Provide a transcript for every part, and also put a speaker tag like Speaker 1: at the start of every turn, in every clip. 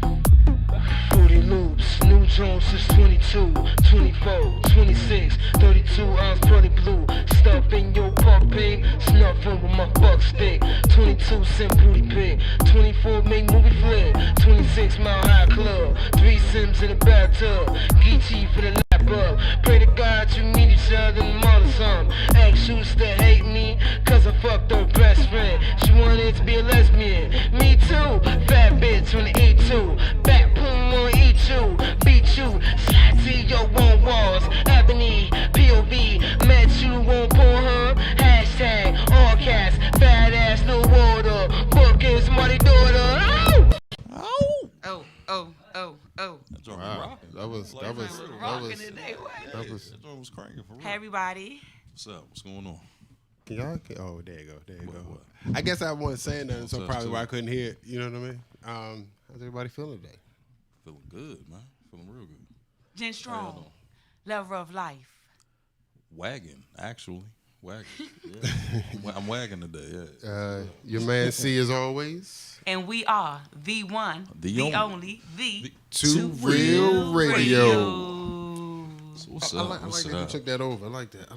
Speaker 1: 40 loops, new Jones since 22, 24, 26, 32 ounce pretty blue. Stuff in your puppy, snuffing with my buck stick. 22 cent booty pick, 24 make movie flick, 26 mile high club, 3 Sims in the bathtub, Geechee for the lap up. Pray to God you meet each other and mother some. Ex used to hate me, cause I fucked her best friend. She wanted to be a lesbian, me too. Fat bitch on the E2, back boom on eat you, beat you, slide to your own walls. Ebony, POV, met you on Pornhub. Hashtag all cash, fat ass, no water. Bookings, money daughter. Oh!
Speaker 2: Oh.
Speaker 3: Wow. That was
Speaker 4: cranking for real.
Speaker 2: Hey, everybody.
Speaker 4: What's up? What's going on?
Speaker 3: Can y'all? Oh, there you go.
Speaker 4: What?
Speaker 3: I guess I wasn't saying nothing, so
Speaker 4: What's up,
Speaker 3: probably
Speaker 4: too?
Speaker 3: why I couldn't hear it. You know what I mean? How's everybody feeling today?
Speaker 4: Feeling good, man. Feeling real good.
Speaker 2: Jen Strong, lover of life.
Speaker 4: Wagging, actually. Wagging. Yeah. I'm wagging today, yeah.
Speaker 3: Your man C as always.
Speaker 2: And we are the one, the only, the
Speaker 3: Two Real Radio.
Speaker 4: So what's
Speaker 3: I
Speaker 4: up?
Speaker 3: like that you took that over. I like that.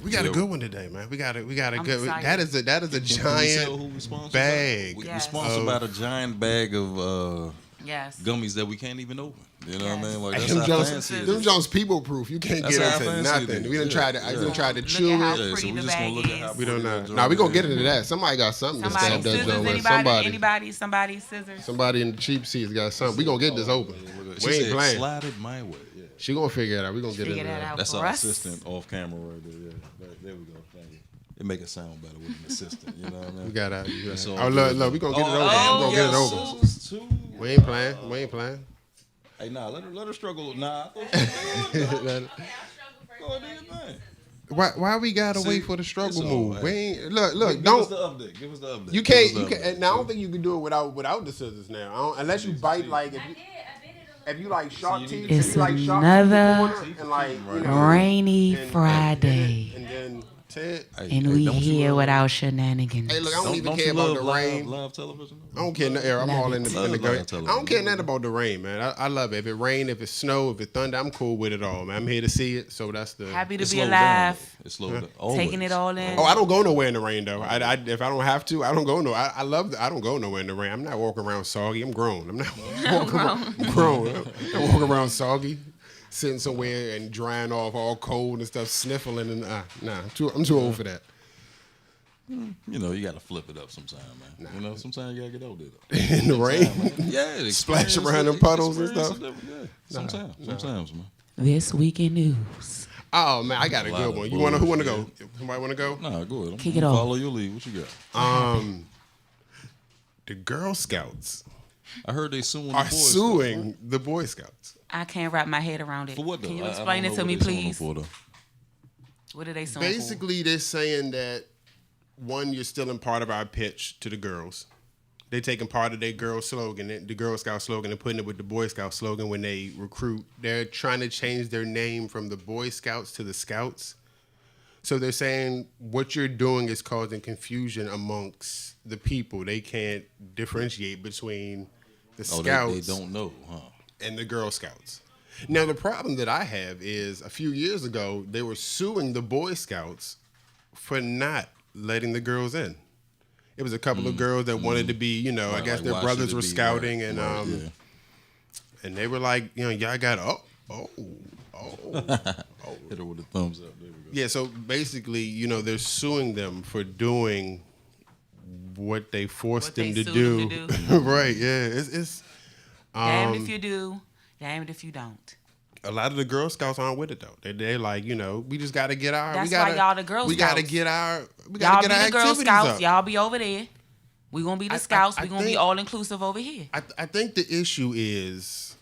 Speaker 3: We got a
Speaker 4: Yeah.
Speaker 3: good one today, man. We got a
Speaker 2: I'm
Speaker 3: good.
Speaker 2: excited.
Speaker 3: That is a giant bag.
Speaker 4: We're sponsored by a giant bag of
Speaker 2: yes.
Speaker 4: gummies that we can't even open. You know what I mean? Like
Speaker 3: Them
Speaker 4: that's how fancy it
Speaker 3: Them
Speaker 4: is.
Speaker 3: Jones people proof. You can't
Speaker 4: That's
Speaker 3: get
Speaker 4: how
Speaker 3: into
Speaker 4: fancy it
Speaker 3: nothing.
Speaker 4: is.
Speaker 3: We done tried to.
Speaker 4: Yeah.
Speaker 3: We done tried to
Speaker 2: Look
Speaker 3: chew
Speaker 2: at how
Speaker 3: it.
Speaker 4: Yeah, so
Speaker 2: pretty
Speaker 4: we
Speaker 2: the
Speaker 4: just gonna
Speaker 2: bag
Speaker 4: look at how
Speaker 2: is.
Speaker 3: We don't know.
Speaker 4: pretty
Speaker 3: Nah, we gonna get
Speaker 4: joint
Speaker 3: into
Speaker 4: is.
Speaker 3: that. Somebody got something to
Speaker 2: Somebody
Speaker 3: stab that
Speaker 2: scissors,
Speaker 3: joint with.
Speaker 2: anybody scissors.
Speaker 3: Somebody in the cheap seats got something. We gonna get this open.
Speaker 4: She
Speaker 3: We ain't
Speaker 4: said,
Speaker 3: playing.
Speaker 4: slide it my way. Yeah.
Speaker 3: She gonna figure it out. We gonna get
Speaker 2: Figure
Speaker 3: into
Speaker 2: that
Speaker 3: that.
Speaker 2: out
Speaker 4: That's
Speaker 2: for
Speaker 4: our
Speaker 2: us.
Speaker 4: assistant off camera right there. Yeah. There we go. Thank you. It make it sound better with an assistant. You know what I mean?
Speaker 3: We got out.
Speaker 4: It's all
Speaker 3: Oh
Speaker 4: good.
Speaker 3: look, we gonna get it over. We gonna get it over.
Speaker 4: Scissors too.
Speaker 3: We ain't playing.
Speaker 4: Hey, nah, let her struggle. Nah, I thought she was good. Go ahead, do your thing.
Speaker 3: Why we gotta
Speaker 4: See,
Speaker 3: wait for the struggle
Speaker 4: it's
Speaker 3: move?
Speaker 4: all
Speaker 3: We
Speaker 4: right.
Speaker 3: ain't look.
Speaker 4: Give
Speaker 3: Don't.
Speaker 4: us the update. Give us the update.
Speaker 3: You can't. And I don't think you can do it without the scissors now. Unless you bite like if you like shark teeth.
Speaker 2: It's
Speaker 3: if you like shark
Speaker 2: another
Speaker 3: teeth and like you know,
Speaker 2: rainy
Speaker 3: and-
Speaker 2: Friday.
Speaker 3: and then Ted.
Speaker 2: And we here with our shenanigans.
Speaker 3: Hey, look, I don't even
Speaker 4: don't
Speaker 3: care
Speaker 4: you
Speaker 3: about
Speaker 4: love
Speaker 3: the rain.
Speaker 4: live television?
Speaker 3: I don't care. I'm all in the
Speaker 4: Love
Speaker 3: go. I
Speaker 4: television.
Speaker 3: don't care nothing about the rain, man. I love it. If it rain, if it snow, if it thunder, I'm cool with it all, man. I'm here to see it, so that's the.
Speaker 2: Happy to
Speaker 4: It
Speaker 2: be
Speaker 4: slowed down,
Speaker 2: alive.
Speaker 4: though. It slowed down.
Speaker 2: Taking
Speaker 4: Always.
Speaker 2: it all in.
Speaker 3: Oh, I don't go nowhere in the rain though. If I don't have to, I don't go no. I love. I don't go nowhere in the rain. I'm not walking around soggy. I'm grown. I'm not walking around. I'm grown. I'm walking around soggy, sitting somewhere and drying off all cold and stuff, sniffling and nah. I'm too old for that.
Speaker 4: You know, you got to flip it up sometime, man. You know, sometimes you got to get over it.
Speaker 3: In the rain,
Speaker 4: Yeah,
Speaker 3: Splash around in puddles and stuff?
Speaker 4: Yeah, sometimes, man.
Speaker 2: This week in news.
Speaker 3: Oh man, I got a
Speaker 4: A lot
Speaker 3: good
Speaker 4: of
Speaker 3: one. Who want to go?
Speaker 4: bullshit.
Speaker 3: Somebody want to go?
Speaker 4: Nah, go ahead.
Speaker 2: Kick
Speaker 4: I'm
Speaker 2: it off.
Speaker 4: Follow your lead. What you got?
Speaker 3: The Girl Scouts
Speaker 4: I heard they suing the
Speaker 3: are
Speaker 4: boys.
Speaker 3: suing the Boy Scouts.
Speaker 2: I can't wrap my head around it.
Speaker 4: For what though?
Speaker 2: Can you
Speaker 4: I
Speaker 2: explain
Speaker 4: don't
Speaker 2: it
Speaker 4: know
Speaker 2: to me,
Speaker 4: what they suing them
Speaker 2: please?
Speaker 4: for, though.
Speaker 2: What are they suing
Speaker 3: Basically, they're saying that one, you're stealing part of our pitch to the girls. They're taking part of their girl slogan, the Girl Scout slogan, and putting it with the Boy Scout slogan when they recruit. They're trying to change their name from the Boy Scouts to the Scouts. So they're saying what you're doing is causing confusion amongst the people. They can't differentiate between the Scouts
Speaker 4: They don't know, huh?
Speaker 3: and the Girl Scouts. Now, the problem that I have is a few years ago, they were suing the Boy Scouts for not letting the girls in. It was a couple of girls that wanted to be, you know, I
Speaker 4: Right,
Speaker 3: guess
Speaker 4: like,
Speaker 3: their
Speaker 4: why
Speaker 3: brothers
Speaker 4: should it
Speaker 3: were
Speaker 4: be?
Speaker 3: scouting
Speaker 4: Right,
Speaker 3: and
Speaker 4: yeah.
Speaker 3: and they were like, you know, y'all got
Speaker 4: Hit her with a thumbs up. There we go.
Speaker 3: Yeah, so basically, you know, they're suing them for doing what they forced
Speaker 2: What
Speaker 3: them
Speaker 2: they
Speaker 3: to
Speaker 2: sued
Speaker 3: do.
Speaker 2: them to
Speaker 3: Right, yeah. It's
Speaker 2: Damned if you do, damned if you don't.
Speaker 3: a lot of the Girl Scouts aren't with it though. They're like, you know, we just got to get our.
Speaker 2: That's
Speaker 3: we gotta,
Speaker 2: why y'all the Girl
Speaker 3: We got to
Speaker 2: Scouts.
Speaker 3: get our. We
Speaker 2: Y'all
Speaker 3: got to
Speaker 2: be
Speaker 3: get our
Speaker 2: the Girl
Speaker 3: activities
Speaker 2: Scouts.
Speaker 3: up.
Speaker 2: Y'all be over there. We gonna be the Scouts. We gonna be
Speaker 3: think-
Speaker 2: all inclusive over here.
Speaker 3: I think the issue is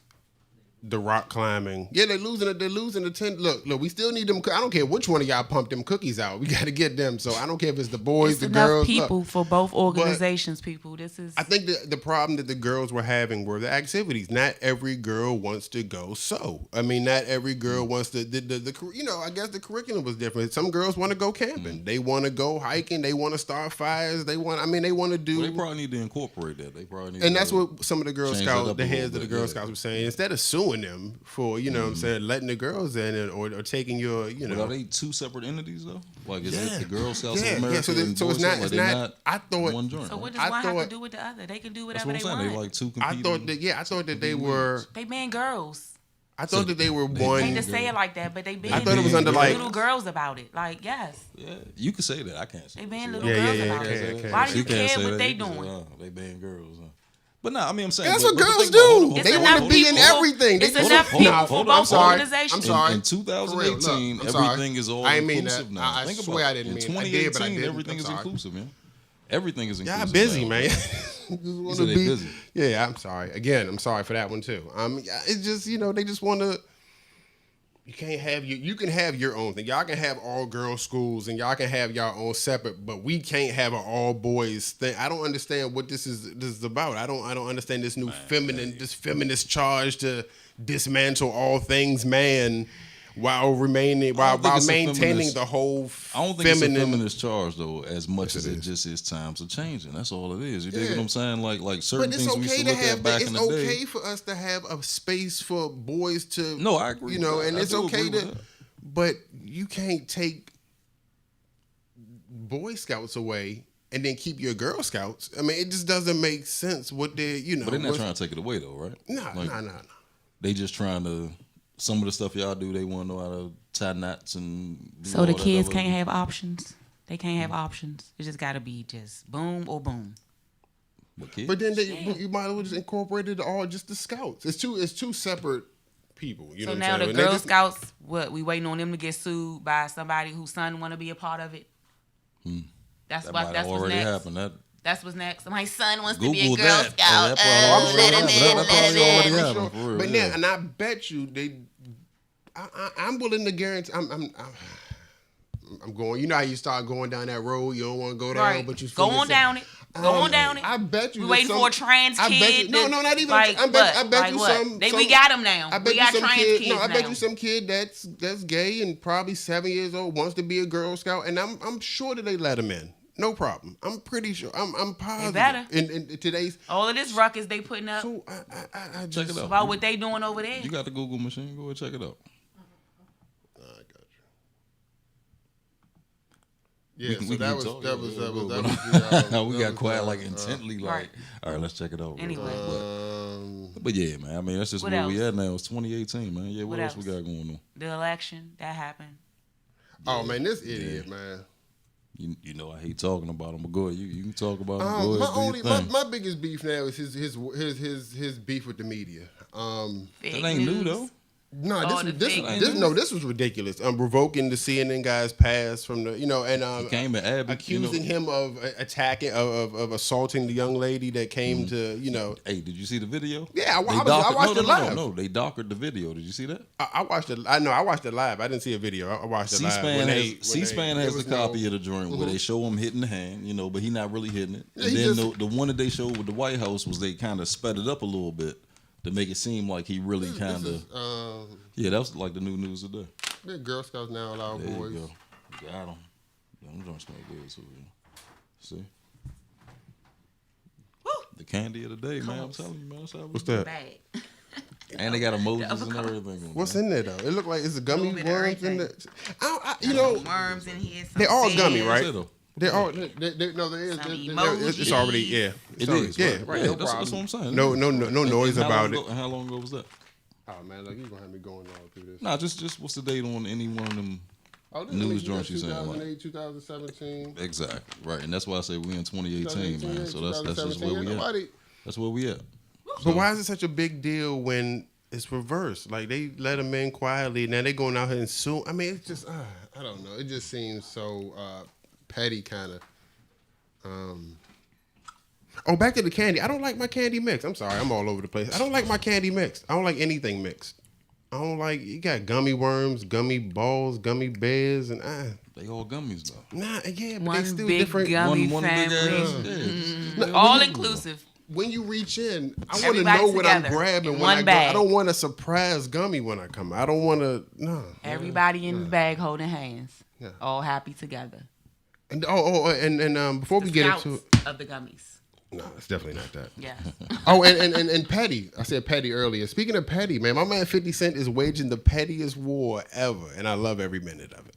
Speaker 3: the rock climbing. Yeah, they're losing it. They're losing the 10. Look, we still need them. I don't care which one of y'all pumped them cookies out. We got to get them. So I don't care if it's the boys,
Speaker 2: It's
Speaker 3: the
Speaker 2: enough
Speaker 3: girls.
Speaker 2: people
Speaker 3: Look,
Speaker 2: for both organizations. People, this is.
Speaker 3: I think the problem that the girls were having were the activities. Not every girl wants to go sew. I mean, not every girl wants to. I guess the curriculum was different. Some girls want to go camping. They want to go hiking. They want to start fires. They want to do.
Speaker 4: Well, they probably need to incorporate that. They probably need.
Speaker 3: And that's what some of the Girl Scouts, the heads of the Girl
Speaker 4: Yeah.
Speaker 3: Scouts were saying. Instead of suing them for, what I'm saying, letting the girls in or taking your,
Speaker 4: But are they two separate entities though? Like is it the Girl Scouts
Speaker 3: Yeah,
Speaker 4: of America?
Speaker 3: so
Speaker 4: and
Speaker 3: it's
Speaker 4: Boy
Speaker 3: not.
Speaker 4: Scouts?
Speaker 3: It's
Speaker 4: Like,
Speaker 3: not. I thought.
Speaker 4: one joint.
Speaker 2: So what
Speaker 4: right?
Speaker 2: does one have to do with the other? They can do
Speaker 4: That's
Speaker 2: whatever
Speaker 4: what I'm
Speaker 2: they
Speaker 4: saying.
Speaker 2: want.
Speaker 4: They like two competing.
Speaker 3: I thought that they were.
Speaker 2: They been girls.
Speaker 3: I thought that they were
Speaker 2: I
Speaker 3: one.
Speaker 2: hate to say it like that, but they been
Speaker 3: I thought it was under like.
Speaker 2: little girls about it. Like, yes.
Speaker 4: Yeah, you can say that. I can't say
Speaker 2: They
Speaker 4: that.
Speaker 2: been
Speaker 4: See,
Speaker 2: little
Speaker 3: Yeah,
Speaker 2: girls
Speaker 3: yeah,
Speaker 2: about
Speaker 3: okay,
Speaker 2: it.
Speaker 3: okay.
Speaker 2: Why do
Speaker 4: She
Speaker 2: you
Speaker 4: can't
Speaker 2: care
Speaker 4: say
Speaker 2: what
Speaker 4: that.
Speaker 2: they
Speaker 4: You can say,
Speaker 2: doing?
Speaker 4: oh, they been girls. Huh? But nah, I mean, I'm saying
Speaker 3: That's
Speaker 4: but-
Speaker 3: what
Speaker 4: but the
Speaker 3: girls
Speaker 4: thing about- hold
Speaker 3: do.
Speaker 4: on,
Speaker 2: It's
Speaker 3: They
Speaker 4: hold
Speaker 2: enough
Speaker 3: want to be in
Speaker 2: people-
Speaker 3: everything.
Speaker 2: It's
Speaker 3: They
Speaker 2: enough
Speaker 3: Nah,
Speaker 2: people for
Speaker 3: I'm
Speaker 2: both
Speaker 3: sorry.
Speaker 2: organizations.
Speaker 3: I'm sorry.
Speaker 4: In 2018,
Speaker 3: For real, look, I'm sorry.
Speaker 4: everything is all
Speaker 3: I ain't mean
Speaker 4: inclusive
Speaker 3: that.
Speaker 4: now.
Speaker 3: I
Speaker 4: Think
Speaker 3: swear
Speaker 4: about
Speaker 3: I
Speaker 4: it.
Speaker 3: didn't
Speaker 4: In
Speaker 3: mean- I
Speaker 4: 2018,
Speaker 3: did, but I didn't.
Speaker 4: everything
Speaker 3: I'm
Speaker 4: is
Speaker 3: sorry.
Speaker 4: inclusive, man. Everything is inclusive.
Speaker 3: Y'all busy,
Speaker 4: now.
Speaker 3: man.
Speaker 4: You said they busy.
Speaker 3: Yeah, I'm sorry. Again, I'm sorry for that one too. It's just they just want to. You can't have you can have your own thing. Y'all can have all girls schools and y'all can have y'all own separate, but we can't have an all boys thing. I don't understand what this is about. I don't understand this new feminist charge to dismantle all things man while maintaining the whole
Speaker 4: I don't think
Speaker 3: feminine.
Speaker 4: it's a feminist charge though, as much as it just is times are changing. That's all it is. You dig what I'm saying? Like certain
Speaker 3: But it's
Speaker 4: things we used
Speaker 3: okay
Speaker 4: to
Speaker 3: to
Speaker 4: look at
Speaker 3: have.
Speaker 4: back
Speaker 3: It's
Speaker 4: in the day.
Speaker 3: okay for us to have a space for boys to.
Speaker 4: No, I agree.
Speaker 3: You know,
Speaker 4: with that.
Speaker 3: and
Speaker 4: I
Speaker 3: it's
Speaker 4: do
Speaker 3: okay
Speaker 4: agree
Speaker 3: to.
Speaker 4: with that.
Speaker 3: But you can't take Boy Scouts away and then keep your Girl Scouts. I mean, it just doesn't make sense what they're.
Speaker 4: But they're not trying to take it away though, right?
Speaker 3: Nah.
Speaker 4: They just trying to. Some of the stuff y'all do, they want to know how to tie knots and. Do
Speaker 2: So
Speaker 4: all
Speaker 2: the
Speaker 4: that
Speaker 2: kids
Speaker 4: other-
Speaker 2: can't have options. They can't have options. It just got to be just boom or boom.
Speaker 4: But kids?
Speaker 3: But then you might as well just incorporate it all just the Scouts. It's two separate people. You know
Speaker 2: So
Speaker 3: what I'm
Speaker 2: now
Speaker 3: saying?
Speaker 2: the
Speaker 3: And they
Speaker 2: Girl
Speaker 3: just-
Speaker 2: Scouts, what we waiting on them to get sued by somebody whose son want to be a part of it. That's
Speaker 4: That
Speaker 2: what.
Speaker 4: might
Speaker 2: That's
Speaker 4: have
Speaker 2: what's
Speaker 4: already
Speaker 2: next.
Speaker 4: happened. That
Speaker 2: That's what's next. My son wants to be a
Speaker 4: Google
Speaker 2: Girl
Speaker 4: that.
Speaker 2: Scout.
Speaker 4: Yeah, that probably already
Speaker 2: Let him
Speaker 4: happened.
Speaker 2: in.
Speaker 4: That
Speaker 2: Let
Speaker 4: probably
Speaker 2: him
Speaker 4: already
Speaker 2: in.
Speaker 4: happened. For real,
Speaker 3: But
Speaker 4: yeah.
Speaker 3: now, and I bet you they. I'm willing to guarantee. I'm going. You know how you start going down that road. You don't want to go down,
Speaker 2: Right.
Speaker 3: but you
Speaker 2: Go
Speaker 3: feel
Speaker 2: on down it. Go on down it.
Speaker 3: I bet you.
Speaker 2: We
Speaker 3: that
Speaker 2: waiting
Speaker 3: some-
Speaker 2: for a trans
Speaker 3: I bet
Speaker 2: kid.
Speaker 3: you, no, not even.
Speaker 2: Like
Speaker 3: I bet
Speaker 2: what?
Speaker 3: you
Speaker 2: Like
Speaker 3: some.
Speaker 2: what? We got them now.
Speaker 3: I bet
Speaker 2: We
Speaker 3: you
Speaker 2: got
Speaker 3: some
Speaker 2: trans
Speaker 3: kid.
Speaker 2: kids
Speaker 3: No, I bet
Speaker 2: now.
Speaker 3: you some kid that's gay and probably 7 years old wants to be a Girl Scout, and I'm sure that they let him in. No problem. I'm pretty sure. I'm positive.
Speaker 2: better.
Speaker 3: In today's.
Speaker 2: All of this ruckus they putting up
Speaker 3: So I
Speaker 4: Check
Speaker 3: just.
Speaker 4: it out.
Speaker 2: about what they doing over there.
Speaker 4: You got the Google machine. Go ahead, check it out.
Speaker 3: I got you. Yeah,
Speaker 4: We
Speaker 3: so
Speaker 4: can
Speaker 3: that was
Speaker 4: talk.
Speaker 3: that was
Speaker 4: We
Speaker 3: that
Speaker 4: got
Speaker 3: was,
Speaker 4: quiet like intently, like,
Speaker 2: Right.
Speaker 4: all right, let's check it out.
Speaker 2: Anyway.
Speaker 4: But yeah, man. I mean, that's just
Speaker 2: What
Speaker 4: where we
Speaker 2: else?
Speaker 4: at now. It's 2018, man. Yeah, what
Speaker 2: What
Speaker 4: else we
Speaker 2: else?
Speaker 4: got going on?
Speaker 2: The election that happened.
Speaker 3: Oh man, this idiot, man.
Speaker 4: You know, I hate talking about him, but go ahead. You can talk about him. Go
Speaker 3: My
Speaker 4: ahead, do
Speaker 3: only
Speaker 4: your thing.
Speaker 3: my biggest beef now is his beef with the media.
Speaker 2: Fake
Speaker 4: That ain't new
Speaker 2: news.
Speaker 4: though.
Speaker 3: No,
Speaker 2: Oh, the fake
Speaker 3: this was ridiculous. Revoking the CNN guy's pass from the and
Speaker 4: Came and Abby,
Speaker 3: accusing him of attacking of assaulting the young lady that came to
Speaker 4: Hey, did you see the video?
Speaker 3: Yeah, I
Speaker 4: They
Speaker 3: watched
Speaker 4: doctored-
Speaker 3: it live.
Speaker 4: No, they doctored the video. Did you see that?
Speaker 3: I watched it. I know I watched it live. I didn't see a video. I watched it live.
Speaker 4: C-SPAN has the copy of the joint where they show him hitting the hand, but he not really hitting it.
Speaker 3: Yeah,
Speaker 4: And
Speaker 3: he
Speaker 4: then
Speaker 3: just-
Speaker 4: the one that they showed with the White House was they kind of sped it up a little bit to make it seem like he really kind of. Yeah, that was like the new news today.
Speaker 3: The Girl Scouts now allow
Speaker 4: There
Speaker 3: boys.
Speaker 4: you go. Got him. Them joints smell good too. Yeah. See?
Speaker 2: Woo!
Speaker 4: The candy of the day, man. I'm telling you, man. That's how
Speaker 3: What's that?
Speaker 2: Bad.
Speaker 4: And they got emojis and
Speaker 2: Double
Speaker 4: everything.
Speaker 3: What's in there though? It looked like it's a gummy
Speaker 2: Little bit of
Speaker 3: worms in
Speaker 2: everything.
Speaker 3: there.
Speaker 2: Worms in here.
Speaker 3: They all
Speaker 2: some
Speaker 3: gummy,
Speaker 2: sand.
Speaker 3: right?
Speaker 4: What's that, though?
Speaker 3: They're all no. There is.
Speaker 2: Some
Speaker 3: It's already yeah.
Speaker 4: It
Speaker 3: It's already,
Speaker 4: is.
Speaker 3: yeah.
Speaker 4: Right.
Speaker 3: No
Speaker 4: That's
Speaker 3: problem.
Speaker 4: what I'm saying.
Speaker 3: No noise
Speaker 4: And how
Speaker 3: about
Speaker 4: long
Speaker 3: it.
Speaker 4: ago- How long ago was that?
Speaker 3: Oh man, look, you gonna have me going all through this.
Speaker 4: Nah, just what's the date on any one of them?
Speaker 3: Oh, this
Speaker 4: news
Speaker 3: is
Speaker 4: joints you saying, like-
Speaker 3: 2008, 2017.
Speaker 4: Exactly. Right, and that's why I say we in 2018, man. So that's just
Speaker 3: 2017.
Speaker 4: where we at.
Speaker 3: Nobody.
Speaker 4: That's where we at.
Speaker 3: But why is it such a big deal when it's reversed? Like they let them in quietly, now they going out here and sue. I mean, it's just I don't know. It just seems so petty, kind of. Oh, back to the candy. I don't like my candy mix. I'm sorry, I'm all over the place. I don't like my candy mixed. I don't like anything mixed. I don't like. You got gummy worms, gummy balls, gummy bears, and
Speaker 4: They all gummies though.
Speaker 3: Nah, yeah, but
Speaker 2: One
Speaker 3: they still
Speaker 2: big
Speaker 3: different.
Speaker 2: gummy
Speaker 4: One big
Speaker 2: family.
Speaker 4: ass.
Speaker 2: All inclusive.
Speaker 3: When you reach in, I want to
Speaker 2: Everybody
Speaker 3: know what I'm
Speaker 2: together
Speaker 3: grabbing
Speaker 2: in
Speaker 3: when I
Speaker 2: one
Speaker 3: go. I
Speaker 2: bag.
Speaker 3: don't want a surprise gummy when I come. I don't want to. No.
Speaker 2: Everybody in the bag holding hands.
Speaker 3: Yeah.
Speaker 2: All happy together.
Speaker 3: And before we
Speaker 2: The
Speaker 3: get
Speaker 2: scouts
Speaker 3: into
Speaker 2: of the gummies.
Speaker 3: no, it's definitely not that.
Speaker 2: Yes.
Speaker 3: Oh, and petty. I said petty earlier. Speaking of petty, man, my man 50 Cent is waging the pettiest war ever, and I love every minute of it.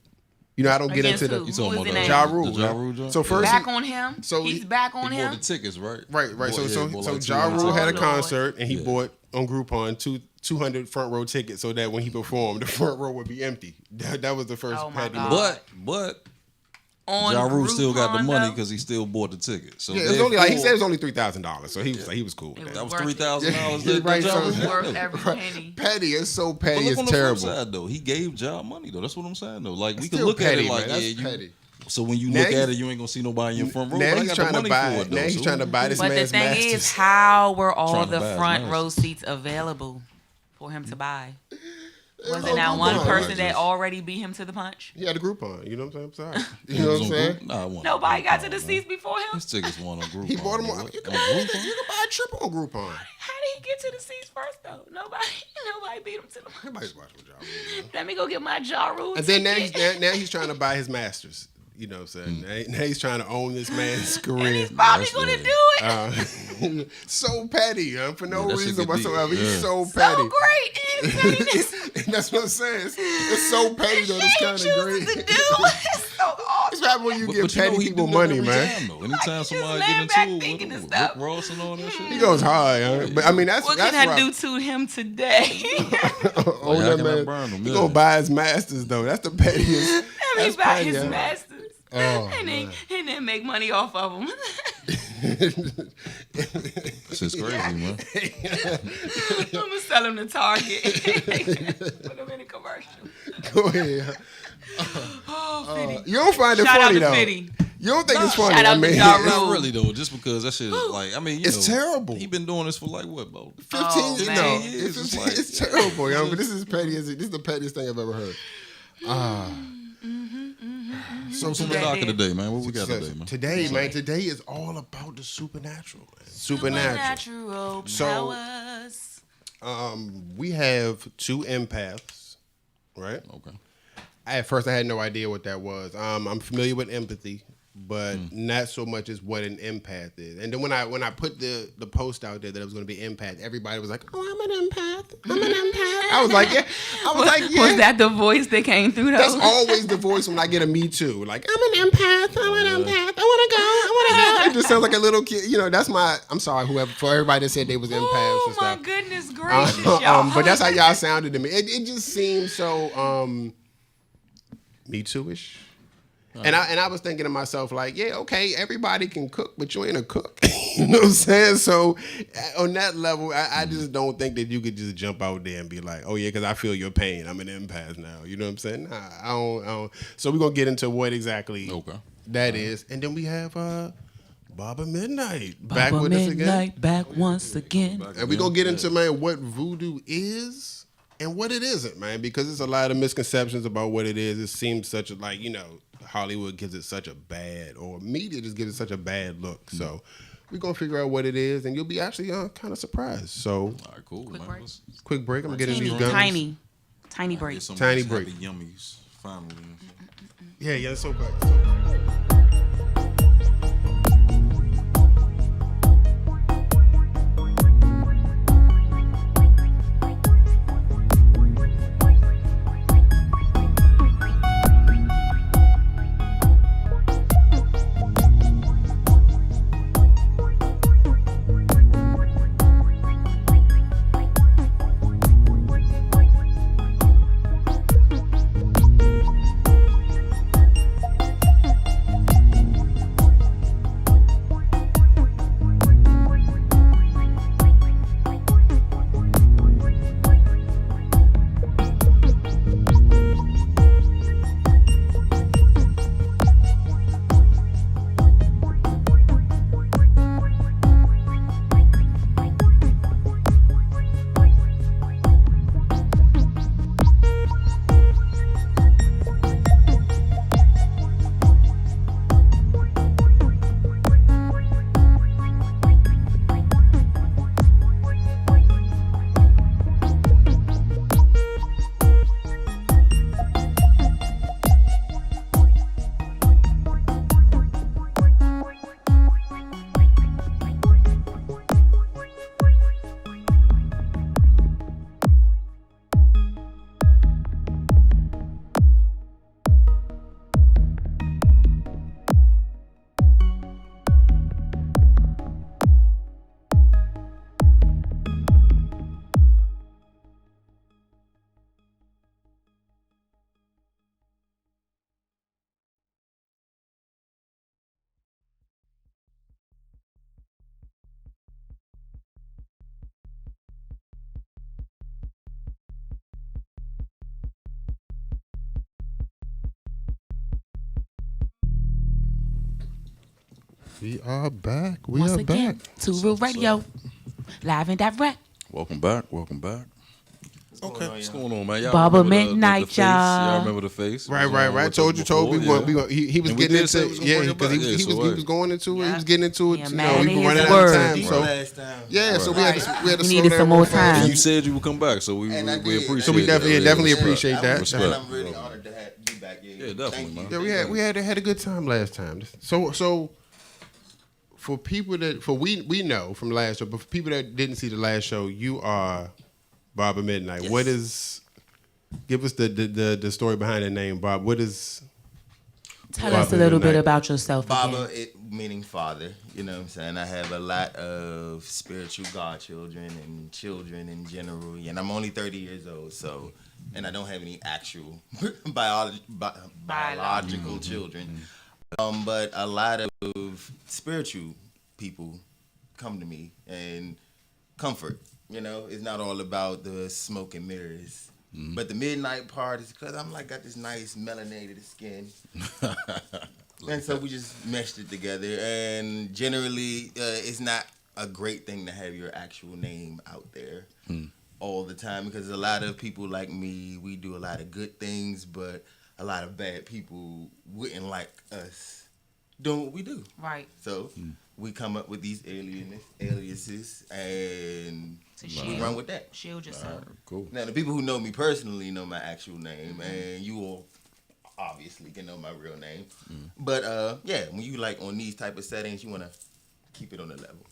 Speaker 3: You know, I don't get
Speaker 2: Against
Speaker 3: into
Speaker 2: who?
Speaker 3: the
Speaker 4: You talking
Speaker 2: Who is
Speaker 4: about
Speaker 2: the
Speaker 4: the
Speaker 2: name?
Speaker 3: Ja Rule.
Speaker 4: the Ja
Speaker 3: man.
Speaker 4: Rule joint?
Speaker 3: So first,
Speaker 2: Back on him.
Speaker 3: so
Speaker 2: He's
Speaker 3: he-
Speaker 2: back on
Speaker 4: He bought
Speaker 2: him.
Speaker 4: the tickets, right?
Speaker 3: right.
Speaker 4: Bought-
Speaker 3: So
Speaker 4: yeah, bought like
Speaker 3: Ja
Speaker 4: 200
Speaker 3: Rule had a
Speaker 4: tickets.
Speaker 2: Lord.
Speaker 3: concert, and he
Speaker 4: Yeah.
Speaker 3: bought on Groupon 200 front row tickets so that when he performed, the front row would be empty. That was the first
Speaker 2: Oh, my
Speaker 3: petty.
Speaker 2: God.
Speaker 4: But
Speaker 2: On
Speaker 4: Ja Rule still got the
Speaker 2: Groupon,
Speaker 4: money
Speaker 2: though.
Speaker 4: because he still bought the ticket. So
Speaker 3: Yeah, it was only like he
Speaker 4: therefore-
Speaker 3: said it was only $3,000, so he was like he was cool with
Speaker 2: It
Speaker 3: that.
Speaker 4: that was
Speaker 2: worth it.
Speaker 4: $3,000.
Speaker 3: Yeah,
Speaker 4: that
Speaker 3: right,
Speaker 4: Ja
Speaker 3: so-
Speaker 4: Rule
Speaker 2: It's
Speaker 4: got.
Speaker 2: worth every penny.
Speaker 3: Petty, it's so
Speaker 4: But
Speaker 3: petty,
Speaker 4: look
Speaker 3: it's
Speaker 4: on the
Speaker 3: terrible.
Speaker 4: flip side though, he gave Ja money though. That's what I'm saying though. Like we
Speaker 3: It's
Speaker 4: can
Speaker 3: still
Speaker 4: look
Speaker 3: petty,
Speaker 4: at it like
Speaker 3: man. That's
Speaker 4: yeah, you.
Speaker 3: petty.
Speaker 4: So when you
Speaker 3: Now
Speaker 4: look
Speaker 3: he's-
Speaker 4: at it, you ain't gonna see nobody in your front row.
Speaker 3: Now
Speaker 4: but I
Speaker 3: he's
Speaker 4: got
Speaker 3: trying
Speaker 4: the
Speaker 3: to
Speaker 4: money
Speaker 3: buy.
Speaker 4: for it, though.
Speaker 3: Now he's
Speaker 4: So
Speaker 3: trying to buy this
Speaker 2: But the
Speaker 3: man's
Speaker 2: thing
Speaker 3: masters.
Speaker 2: is, how were all
Speaker 4: Trying to
Speaker 2: the
Speaker 4: buy his
Speaker 2: front
Speaker 4: masters.
Speaker 2: row seats available for him to buy? Was
Speaker 3: no
Speaker 2: it not one
Speaker 3: Groupon.
Speaker 2: person
Speaker 4: Right,
Speaker 2: that
Speaker 4: just-
Speaker 2: already beat him to the punch?
Speaker 3: He had a Groupon. You know what I'm saying? I'm sorry. You
Speaker 4: He
Speaker 3: know
Speaker 4: was
Speaker 3: what I'm
Speaker 4: on
Speaker 3: saying?
Speaker 4: Group- Nah, I wasn't
Speaker 2: Nobody
Speaker 4: on
Speaker 2: got to the
Speaker 4: Groupon, man.
Speaker 2: seats before him.
Speaker 4: His tickets weren't on Groupon.
Speaker 3: He bought them.
Speaker 4: though.
Speaker 3: You
Speaker 4: On
Speaker 3: can buy
Speaker 4: Groupon?
Speaker 3: you can buy a triple on Groupon.
Speaker 2: How did he get to the seats first though? Nobody beat him to the punch.
Speaker 3: Everybody's watching Ja Rule.
Speaker 2: Let me go get my Ja Rule
Speaker 3: And then
Speaker 2: ticket.
Speaker 3: now he's trying to buy his masters. You know what I'm saying? Now he's trying to own this man's
Speaker 2: And
Speaker 3: career.
Speaker 2: he's probably
Speaker 4: that's
Speaker 2: gonna
Speaker 4: bad.
Speaker 2: do it.
Speaker 3: So petty, for no
Speaker 4: Yeah, that shit
Speaker 3: reason
Speaker 4: get deep.
Speaker 3: whatsoever. He's
Speaker 4: Yeah.
Speaker 3: so petty.
Speaker 2: So great in pettiness.
Speaker 3: And that's what I'm saying. It's so petty though. It's
Speaker 2: He
Speaker 3: kind of
Speaker 2: chooses
Speaker 3: great.
Speaker 2: to do. It's so awesome.
Speaker 3: It's what happens when you give
Speaker 4: But you know
Speaker 3: petty
Speaker 4: he
Speaker 3: people
Speaker 4: do that
Speaker 3: money,
Speaker 4: every
Speaker 3: man.
Speaker 4: Time, though. Anytime
Speaker 2: just
Speaker 4: somebody
Speaker 2: laying
Speaker 4: get
Speaker 2: back
Speaker 4: into it
Speaker 2: thinking
Speaker 4: with
Speaker 2: of
Speaker 4: Rick
Speaker 2: stuff.
Speaker 4: Ross and all that shit.
Speaker 3: He goes hard, but I mean that's
Speaker 2: What
Speaker 3: that's
Speaker 2: can I
Speaker 3: rough.
Speaker 2: do to him today?
Speaker 3: Oh,
Speaker 4: Yeah, how
Speaker 3: that
Speaker 4: can I
Speaker 3: man,
Speaker 4: burn him?
Speaker 3: he
Speaker 4: Yeah.
Speaker 3: gonna buy his masters though. That's the pettiest.
Speaker 2: Let me
Speaker 3: That's
Speaker 2: buy
Speaker 3: petty,
Speaker 2: his
Speaker 3: huh?
Speaker 2: masters.
Speaker 3: Oh,
Speaker 2: and then make money off of them.
Speaker 4: This is crazy, man.
Speaker 2: I'm gonna sell them to Target. Put them in a commercial.
Speaker 3: Go ahead.
Speaker 2: Oh, Fitty.
Speaker 3: You don't find it
Speaker 2: Shout out
Speaker 3: funny
Speaker 2: to
Speaker 3: though.
Speaker 2: Fitty.
Speaker 3: You don't think it's funny?
Speaker 2: shout out
Speaker 3: I
Speaker 2: to
Speaker 3: mean,
Speaker 2: Ja
Speaker 3: it's
Speaker 2: Rule.
Speaker 4: Not really though, just because that shit is like, I mean, you
Speaker 3: It's
Speaker 4: know,
Speaker 3: terrible.
Speaker 4: He been doing this for like what, about
Speaker 3: 15.
Speaker 2: Oh,
Speaker 3: you
Speaker 2: man.
Speaker 3: know,
Speaker 4: Years,
Speaker 3: it's,
Speaker 4: it's like-
Speaker 3: it's terrible, yo. But this is petty. This is the pettiest thing I've ever heard. So
Speaker 4: What's on the dock of the day, man? What we got today, man?
Speaker 3: Today is all about the supernatural. Man. Supernatural.
Speaker 2: Supernatural
Speaker 3: So-
Speaker 2: powers.
Speaker 3: We have two empaths, right?
Speaker 4: Okay.
Speaker 3: At first, I had no idea what that was. I'm familiar with empathy, but not so much as what an empath is. And then when I put the post out there that it was going to be empath, everybody was like, "Oh, I'm an empath. I'm an empath." I was like, "Yeah."
Speaker 2: Was that the voice that came through
Speaker 3: That's
Speaker 2: though?
Speaker 3: always the voice when I get a Me Too. Like, I'm an empath. I'm an empath. I want to go. I want to go. It just sounds like a little kid. You know, that's my. I'm sorry, for everybody that said they was empaths
Speaker 2: Oh
Speaker 3: and
Speaker 2: my
Speaker 3: stuff.
Speaker 2: goodness gracious, y'all.
Speaker 3: But that's how y'all sounded to me. It just seemed so Me Too-ish. And I was thinking to myself, like, yeah, okay, everybody can cook, but you ain't a cook. You know what I'm saying? So on that level, I just don't think that you could just jump out there and be like, oh yeah, because I feel your pain. I'm an empath now. You know what I'm saying? Nah, I don't. So we're gonna get into what exactly that is. And then we have Baba Midnight back with us again.
Speaker 2: Back once again.
Speaker 3: And we're gonna get into, man, what voodoo is and what it isn't, man, because there's a lot of misconceptions about what it is. It seems such a, like, you know, Hollywood gives it such a bad, or media just gives it such a bad look. So we're gonna figure out what it is, and you'll be actually kind of surprised. So
Speaker 4: All right, cool, man.
Speaker 2: break.
Speaker 4: Let's
Speaker 3: quick break. I'm getting these
Speaker 2: Teeny,
Speaker 3: guns.
Speaker 2: tiny break.
Speaker 4: get some
Speaker 3: Tiny
Speaker 4: of these
Speaker 3: break.
Speaker 4: happy yummies finally.
Speaker 3: Yeah, it's so good. We are back. We
Speaker 2: Once
Speaker 3: are
Speaker 2: again,
Speaker 3: back.
Speaker 2: Two Real Radio, live and direct.
Speaker 4: Welcome back. Welcome back. Okay, what's going on, man? Y'all
Speaker 2: Barbara
Speaker 4: remember the
Speaker 2: Midnight,
Speaker 4: face?
Speaker 2: y'all.
Speaker 4: Y'all remember the face?
Speaker 3: Right.
Speaker 4: Was
Speaker 3: I told you,
Speaker 4: before,
Speaker 3: we want. He was
Speaker 4: And we
Speaker 3: getting
Speaker 4: did say
Speaker 3: into
Speaker 4: we was gonna bring it
Speaker 3: because
Speaker 4: back.
Speaker 3: he
Speaker 4: So,
Speaker 3: was going into it. He
Speaker 2: Yeah.
Speaker 3: was getting into it.
Speaker 2: Yeah,
Speaker 3: you
Speaker 2: man,
Speaker 3: know, we
Speaker 2: in
Speaker 3: were
Speaker 2: his
Speaker 3: running out of
Speaker 2: word.
Speaker 3: time. So
Speaker 5: last time.
Speaker 3: yeah, so we had to
Speaker 2: We
Speaker 3: slow
Speaker 2: needed
Speaker 3: down
Speaker 2: some
Speaker 3: real
Speaker 2: more
Speaker 3: fast.
Speaker 2: time.
Speaker 4: And you said you would come back, so we
Speaker 5: And I
Speaker 4: we
Speaker 5: did.
Speaker 4: appreciate
Speaker 3: So we definitely
Speaker 4: that.
Speaker 3: definitely
Speaker 4: Respect.
Speaker 3: appreciate that.
Speaker 4: Respect.
Speaker 5: And I'm really honored to have you back.
Speaker 4: Yeah, definitely,
Speaker 5: Thank
Speaker 4: man.
Speaker 5: you.
Speaker 3: Yeah, we had a good time last time. So for people that we know from the last show, but for people that didn't see the last show, you are Barbara Midnight.
Speaker 5: Yes.
Speaker 3: What is? Give us the story behind the name, Bob. What is?
Speaker 2: Tell
Speaker 3: Barbara
Speaker 2: us a little bit
Speaker 3: Midnight.
Speaker 2: about yourself
Speaker 5: Baba,
Speaker 2: again.
Speaker 5: it meaning father. You know what I'm saying? I have a lot of spiritual godchildren and children in general. And I'm only 30 years old, so, and I don't have any actual biological children. But a lot of spiritual people come to me and comfort. You know, it's not all about the smoke and mirrors. But the midnight part is because I'm like got this nice melanated skin. And so we just meshed it together. And generally, it's not a great thing to have your actual name out there all the time because a lot of people like me, we do a lot of good things, but a lot of bad people wouldn't like us doing what we do.
Speaker 2: Right.
Speaker 5: So we come up with these aliases and
Speaker 2: To
Speaker 5: we
Speaker 2: shield.
Speaker 5: run with that.
Speaker 2: Shield yourself.
Speaker 4: Cool.
Speaker 5: Now, the people who know me personally know my actual name, and you all obviously can know my real name. But yeah, when you like on these type of settings, you want to keep it on the level.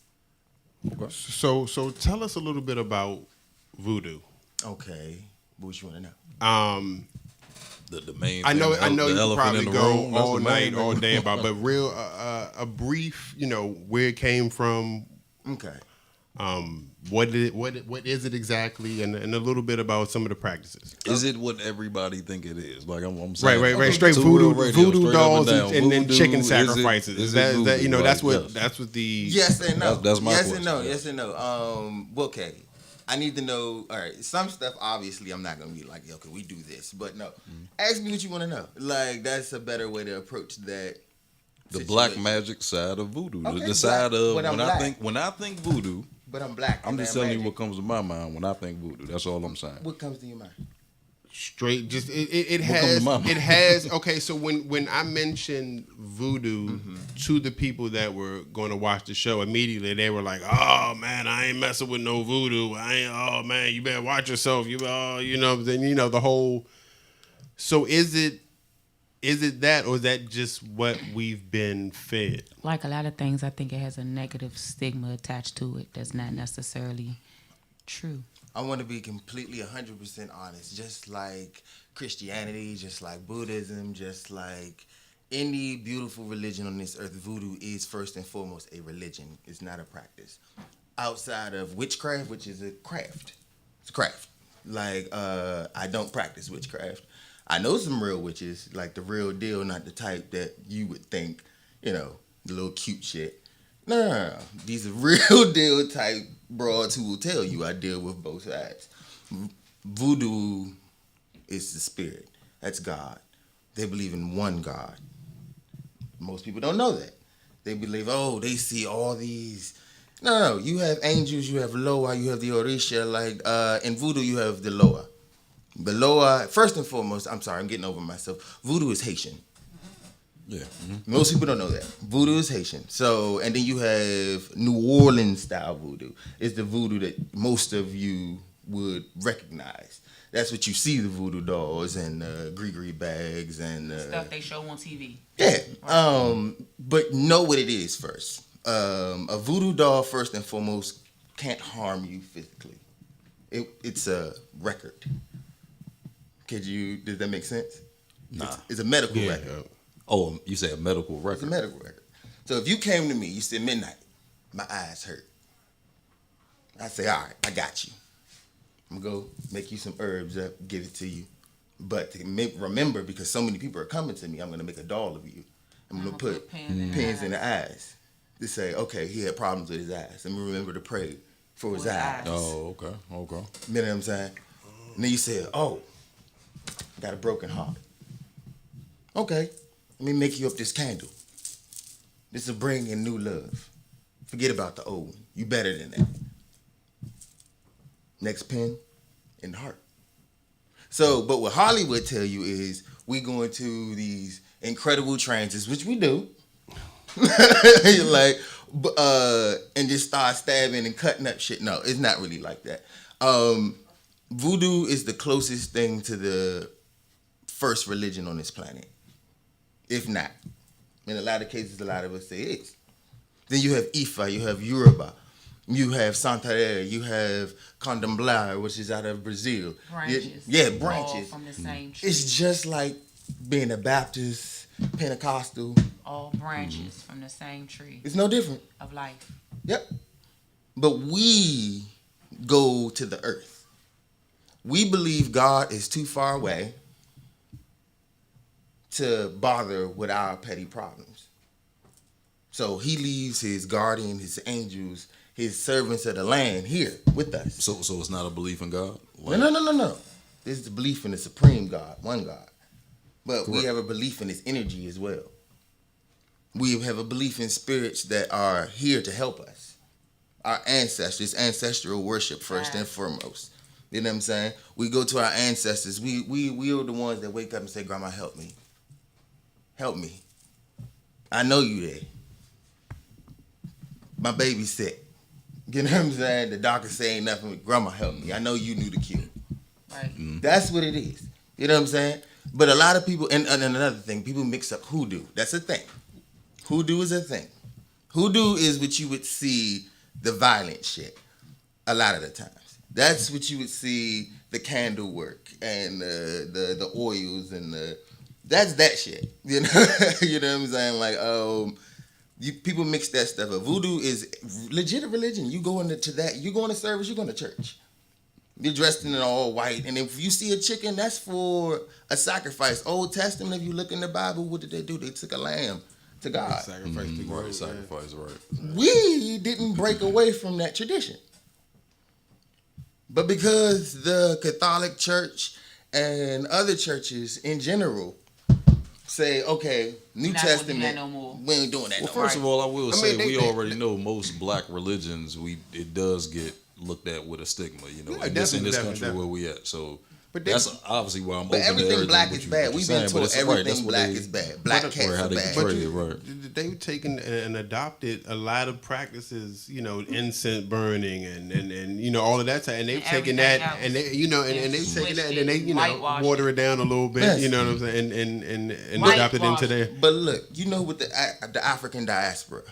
Speaker 4: Okay.
Speaker 3: So tell us a little bit about voodoo.
Speaker 5: Okay, what you want to know?
Speaker 4: The main.
Speaker 3: I know
Speaker 4: thing, the
Speaker 3: you could
Speaker 4: elephant
Speaker 3: probably
Speaker 4: in the
Speaker 3: go
Speaker 4: room, that's
Speaker 3: all
Speaker 4: the
Speaker 3: night,
Speaker 4: main
Speaker 3: all
Speaker 4: thing.
Speaker 3: day about, but real a brief, where it came from,
Speaker 5: Okay.
Speaker 3: what is it exactly, and a little bit about some of the practices.
Speaker 4: Is it what everybody think it is? Like I'm saying,
Speaker 3: Right. Straight
Speaker 4: Two
Speaker 3: voodoo,
Speaker 4: Real Radio,
Speaker 3: voodoo
Speaker 4: straight up
Speaker 3: dolls
Speaker 4: down.
Speaker 3: and then
Speaker 4: Voodoo,
Speaker 3: chicken
Speaker 4: is it-
Speaker 3: sacrifices.
Speaker 4: is
Speaker 3: Is
Speaker 4: it
Speaker 3: that
Speaker 4: voodoo?
Speaker 3: that's
Speaker 4: Like,
Speaker 3: what
Speaker 4: yes.
Speaker 3: that's what the
Speaker 5: Yes and no.
Speaker 4: That's my
Speaker 5: yes
Speaker 4: question,
Speaker 5: and no.
Speaker 4: yeah.
Speaker 5: Yes and no. Okay. I need to know. All right. Some stuff, obviously, I'm not gonna be like, okay, we do this. But no, ask me what you want to know. Like that's a better way to approach that.
Speaker 4: the
Speaker 5: situation.
Speaker 4: black magic side of voodoo.
Speaker 5: Okay,
Speaker 4: The side of
Speaker 5: but I'm black.
Speaker 4: when I think voodoo,
Speaker 5: But I'm black.
Speaker 4: I'm
Speaker 5: and
Speaker 4: just
Speaker 5: I'm
Speaker 4: telling you
Speaker 5: magic.
Speaker 4: what comes to my mind when I think voodoo. That's all I'm saying.
Speaker 5: What comes to your mind?
Speaker 3: straight just it
Speaker 4: What comes to my mind?
Speaker 3: has okay. So when I mentioned voodoo to the people that were going to watch the show, immediately they were like, "Oh man, I ain't messing with no voodoo. Oh man, you better watch yourself. Then the whole. So is it that, or is that just what we've been fed?
Speaker 2: Like a lot of things, I think it has a negative stigma attached to it that's not necessarily true.
Speaker 5: I want to be completely 100% honest. Just like Christianity, just like Buddhism, just like any beautiful religion on this earth, voodoo is first and foremost a religion. It's not a practice. Outside of witchcraft, which is a craft. It's a craft. Like, I don't practice witchcraft. I know some real witches, like the real deal, not the type that you would think, the little cute shit. No. These are real deal type broads who will tell you I deal with both sides. Voodoo is the spirit. That's God. They believe in one God. Most people don't know that. They believe, they see all these. No. You have angels, you have Loa, you have the Orisha. Like in voodoo, you have the Loa. The Loa, first and foremost, I'm sorry, I'm getting over myself. Voodoo is Haitian.
Speaker 4: Yeah.
Speaker 5: Most people don't know that. Voodoo is Haitian. So, and then you have New Orleans style voodoo. It's the voodoo that most of you would recognize. That's what you see, the voodoo dolls and gree bags and
Speaker 2: Stuff they show on TV.
Speaker 5: yeah. But know what it is first. A voodoo doll, first and foremost, can't harm you physically. It's a record. Does that make sense?
Speaker 4: Nah.
Speaker 5: It's a medical
Speaker 3: Yeah.
Speaker 5: record.
Speaker 4: Oh, you say a medical
Speaker 5: It's a
Speaker 4: record?
Speaker 5: medical record. So if you came to me, you said midnight, my eyes hurt. I say, all right, I got you. I'm gonna go make you some herbs up, give it to you. But remember, because so many people are coming to me, I'm gonna make a doll of you. I'm gonna put pins in the eyes to say, okay, he had problems with his eyes. And remember to pray for his eyes.
Speaker 4: Oh, okay.
Speaker 5: You know what I'm saying? And then you say, got a broken heart. Okay, let me make you up this candle. This will bring in new love. Forget about the old one. You better than that. Next pin in the heart. So, but what Hollywood tell you is we go into these incredible trances, which we do. Like, and just start stabbing and cutting up shit. No, it's not really like that. Voodoo is the closest thing to the first religion on this planet. If not. In a lot of cases, a lot of us say it is. Then you have Ifa, you have Yoruba, you have Santaré, you have Candomblé, which is out of Brazil.
Speaker 2: Branches.
Speaker 5: Yeah, branches.
Speaker 2: All from the same tree.
Speaker 5: It's just like being a Baptist, Pentecostal.
Speaker 2: All branches from the same tree
Speaker 5: It's no different.
Speaker 2: of life.
Speaker 5: Yep. But we go to the earth. We believe God is too far away to bother with our petty problems. So he leaves his guardian, his angels, his servants of the land here with us.
Speaker 4: So it's not a belief in God?
Speaker 5: No. This is the belief in the supreme God, one God. But we
Speaker 4: Correct.
Speaker 5: have a belief in his energy as well. We have a belief in spirits that are here to help us. Our ancestors, ancestral worship first and foremost. You know what I'm saying? We go to our ancestors. We are the ones that wake up and say, Grandma, help me. Help me. I know you there. My baby's sick. You know what I'm saying? The doctor say ain't nothing. Grandma, help me. I know you knew the cure.
Speaker 2: Right.
Speaker 5: That's what it is. You know what I'm saying? But a lot of people, and another thing, people mix up hoodoo. That's a thing. Hoodoo is a thing. Hoodoo is what you would see the violent shit a lot of the times. That's what you would see the candle work and the oils and that's that shit. You know, you know what I'm saying? Like, people mix that stuff up. Voodoo is legit a religion. You go into that. You go into service. You go to church. You're dressed in all white, and if you see a chicken, that's for a sacrifice. Old Testament, if you look in the Bible, what did they do? They took a lamb to God.
Speaker 3: Sacrifice to God.
Speaker 4: Right, sacrifice, right.
Speaker 5: We didn't break away from that tradition. But because the Catholic Church and other churches in general say, okay, New
Speaker 2: Not gonna do
Speaker 5: Testament,
Speaker 2: that no more.
Speaker 5: we ain't doing that
Speaker 4: Well,
Speaker 5: no more.
Speaker 4: first of all, I will say
Speaker 3: they-
Speaker 4: we already know most black religions, it does get looked at with a stigma, you know,
Speaker 3: Yeah,
Speaker 4: in this
Speaker 3: definitely,
Speaker 4: country
Speaker 3: definitely.
Speaker 4: where we at. So
Speaker 3: But they-
Speaker 4: that's obviously why I'm
Speaker 5: But
Speaker 4: open to
Speaker 5: everything black
Speaker 4: what
Speaker 5: is
Speaker 4: you-
Speaker 5: bad.
Speaker 4: what
Speaker 5: We've
Speaker 4: you're
Speaker 5: been
Speaker 4: saying, but
Speaker 5: told
Speaker 4: it's right, that's
Speaker 5: everything
Speaker 4: what
Speaker 5: black
Speaker 4: they-
Speaker 5: is bad. Black
Speaker 3: But-
Speaker 5: cats
Speaker 4: or how
Speaker 5: are
Speaker 4: they
Speaker 5: bad.
Speaker 4: portray it, right.
Speaker 3: They've taken and adopted a lot of practices, you know, incense burning and you know all of that type, and they've
Speaker 2: And
Speaker 3: taken
Speaker 2: everything
Speaker 3: that
Speaker 2: else.
Speaker 3: and they you know and they've
Speaker 2: Switched
Speaker 3: taken that
Speaker 2: it,
Speaker 3: and they you know
Speaker 2: whitewashed
Speaker 3: water
Speaker 2: it.
Speaker 3: it down a little bit,
Speaker 5: Yes.
Speaker 3: you know what I'm saying, and
Speaker 2: Whitewashed
Speaker 3: adopted into
Speaker 2: it.
Speaker 3: their.
Speaker 5: But look, you know, with the African diaspora,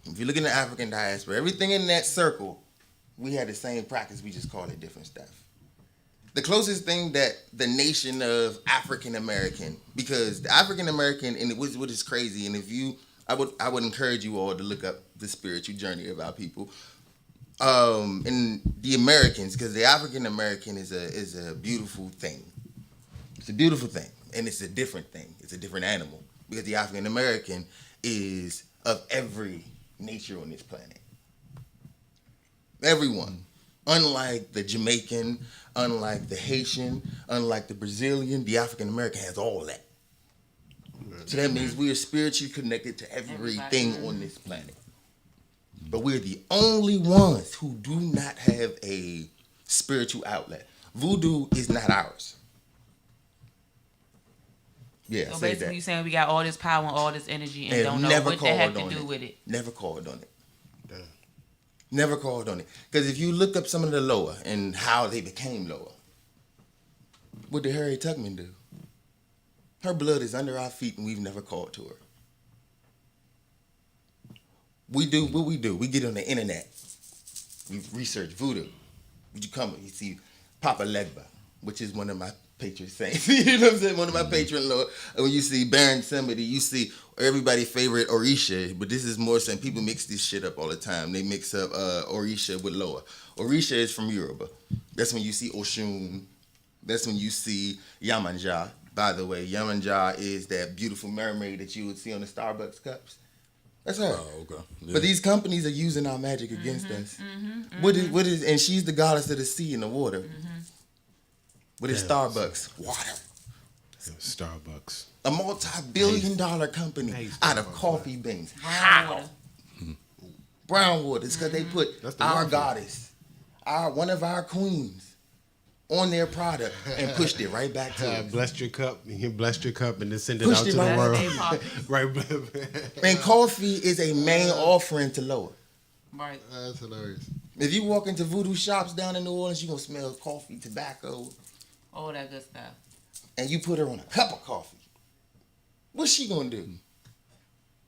Speaker 5: if you look in the African diaspora, everything in that circle, we had the same practice. We just called it different stuff. The closest thing that the nation of African American, because the African American, and what is crazy, and I would encourage you all to look up the spiritual journey of our people, and the Americans, because the African American is a beautiful thing. It's a beautiful thing, and it's a different thing. It's a different animal because the African American is of every nature on this planet. Everyone. Unlike the Jamaican, unlike the Haitian, unlike the Brazilian, the African American has all that. So that means we are spiritually connected to everything on this planet. But we're the only ones who do not have a spiritual outlet. Voodoo is not ours. Yeah,
Speaker 2: So
Speaker 5: say
Speaker 2: basically,
Speaker 5: that.
Speaker 2: you saying we got all this power and all this energy and
Speaker 5: And
Speaker 2: don't know
Speaker 5: never
Speaker 2: what the heck
Speaker 5: called
Speaker 2: to
Speaker 5: on
Speaker 2: do
Speaker 5: it.
Speaker 2: with it.
Speaker 5: Never called on it. Never called on it. Because if you look up some of the Loa and how they became Loa, what did Harriet Tubman do? Her blood is under our feet and we've never called to her. We do what we do. We get on the internet. We research voodoo. You see Papa Legba, which is one of my patron saints. You know what I'm saying? One of my patron lord. And when you see Baron Samedi, you see everybody's favorite Orisha, but this is more saying people mix this shit up all the time. They mix up Orisha with Loa. Orisha is from Yoruba. That's when you see Oshun. That's when you see Yamanja. By the way, Yamanja is that beautiful mermaid that you would see on the Starbucks cups. That's her.
Speaker 4: Oh, okay. Yeah.
Speaker 5: But these companies are using our magic against us. What is? And she's the goddess of the sea and the water. What is Starbucks? Water.
Speaker 3: Starbucks.
Speaker 5: A multi-billion-dollar company out of coffee beans.
Speaker 2: Brown water.
Speaker 5: Brown water. It's because they put
Speaker 3: That's the
Speaker 5: our
Speaker 3: mafia.
Speaker 5: goddess, one of our queens, on their product and pushed it right back to us.
Speaker 3: Blessed your cup. You blessed your cup and then send it
Speaker 5: Pushed
Speaker 3: out
Speaker 5: it
Speaker 3: to
Speaker 5: right
Speaker 3: the world.
Speaker 2: back.
Speaker 3: Right.
Speaker 5: And coffee is a main offering to Loa.
Speaker 2: Right.
Speaker 3: That's hilarious.
Speaker 5: If you walk into voodoo shops down in New Orleans, you're going to smell coffee, tobacco,
Speaker 2: All that good stuff.
Speaker 5: and you put her on a cup of coffee. What's she going to do?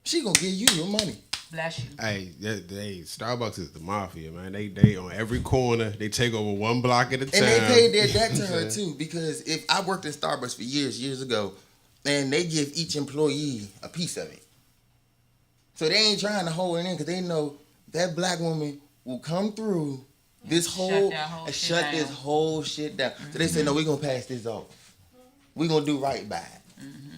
Speaker 5: She going to give you your money.
Speaker 2: Bless you.
Speaker 3: Hey, Starbucks is the mafia, man. They on every corner. They take over one block at a time.
Speaker 5: And they paid their debt to her, too, because if I worked in Starbucks for years ago, and they give each employee a piece of it. So they ain't trying to hold it in because they know that black woman will come through this shut this whole shit down. So they say, no, we're going to pass this off. We're going to do right by it.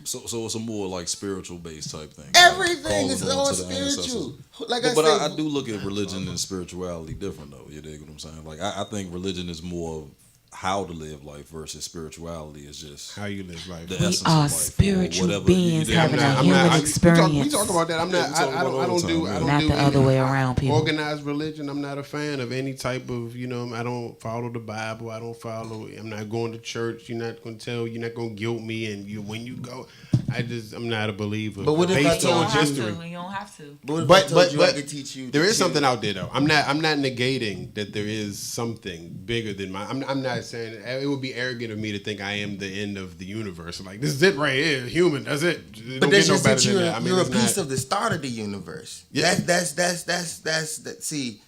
Speaker 4: So it's a more like spiritual based type thing.
Speaker 5: Everything is
Speaker 4: Calling
Speaker 5: all
Speaker 4: on to the
Speaker 5: spiritual.
Speaker 4: ancestors.
Speaker 5: Like
Speaker 4: But
Speaker 5: I said,
Speaker 4: I do look at religion and spirituality different though. You dig what I'm saying? Like I think religion is more of how to live life versus spirituality is just
Speaker 3: How you live life.
Speaker 4: the
Speaker 2: We
Speaker 4: essence
Speaker 2: are
Speaker 4: of life, or
Speaker 2: spiritual
Speaker 4: whatever.
Speaker 2: beings
Speaker 4: dig?
Speaker 2: having a
Speaker 3: I'm
Speaker 2: human
Speaker 3: we
Speaker 2: experience.
Speaker 3: talk about that. I'm not.
Speaker 4: Yeah, we talk
Speaker 3: I don't.
Speaker 4: about
Speaker 3: I
Speaker 4: it all
Speaker 3: don't
Speaker 4: the
Speaker 3: do.
Speaker 4: time,
Speaker 3: I don't
Speaker 2: Not
Speaker 3: do
Speaker 2: the
Speaker 3: any
Speaker 2: other way around, people.
Speaker 3: Organized religion. I'm not a fan of any type of. I don't follow the Bible. I don't follow. I'm not going to church. You're not going to tell. You're not going to guilt me. And when you go, I'm not a believer.
Speaker 5: But what if I
Speaker 3: based
Speaker 2: You
Speaker 5: told
Speaker 3: on
Speaker 2: don't have
Speaker 3: history?
Speaker 2: to. You don't have to.
Speaker 5: But if
Speaker 3: But-
Speaker 5: I told you I
Speaker 3: but
Speaker 5: could teach you.
Speaker 3: There is
Speaker 5: to-
Speaker 3: something out there though. I'm not negating that there is something bigger than mine. I'm not saying it would be arrogant of me to think I am the end of the universe. Like this is it right here, human. That's it. It
Speaker 5: But
Speaker 3: don't
Speaker 5: that's
Speaker 3: get no
Speaker 5: just
Speaker 3: better
Speaker 5: that
Speaker 3: than
Speaker 5: you're,
Speaker 3: that. I mean,
Speaker 5: you're a
Speaker 3: it's
Speaker 5: piece
Speaker 3: not-
Speaker 5: of the start of the universe.
Speaker 3: Yeah.
Speaker 5: That's that. See,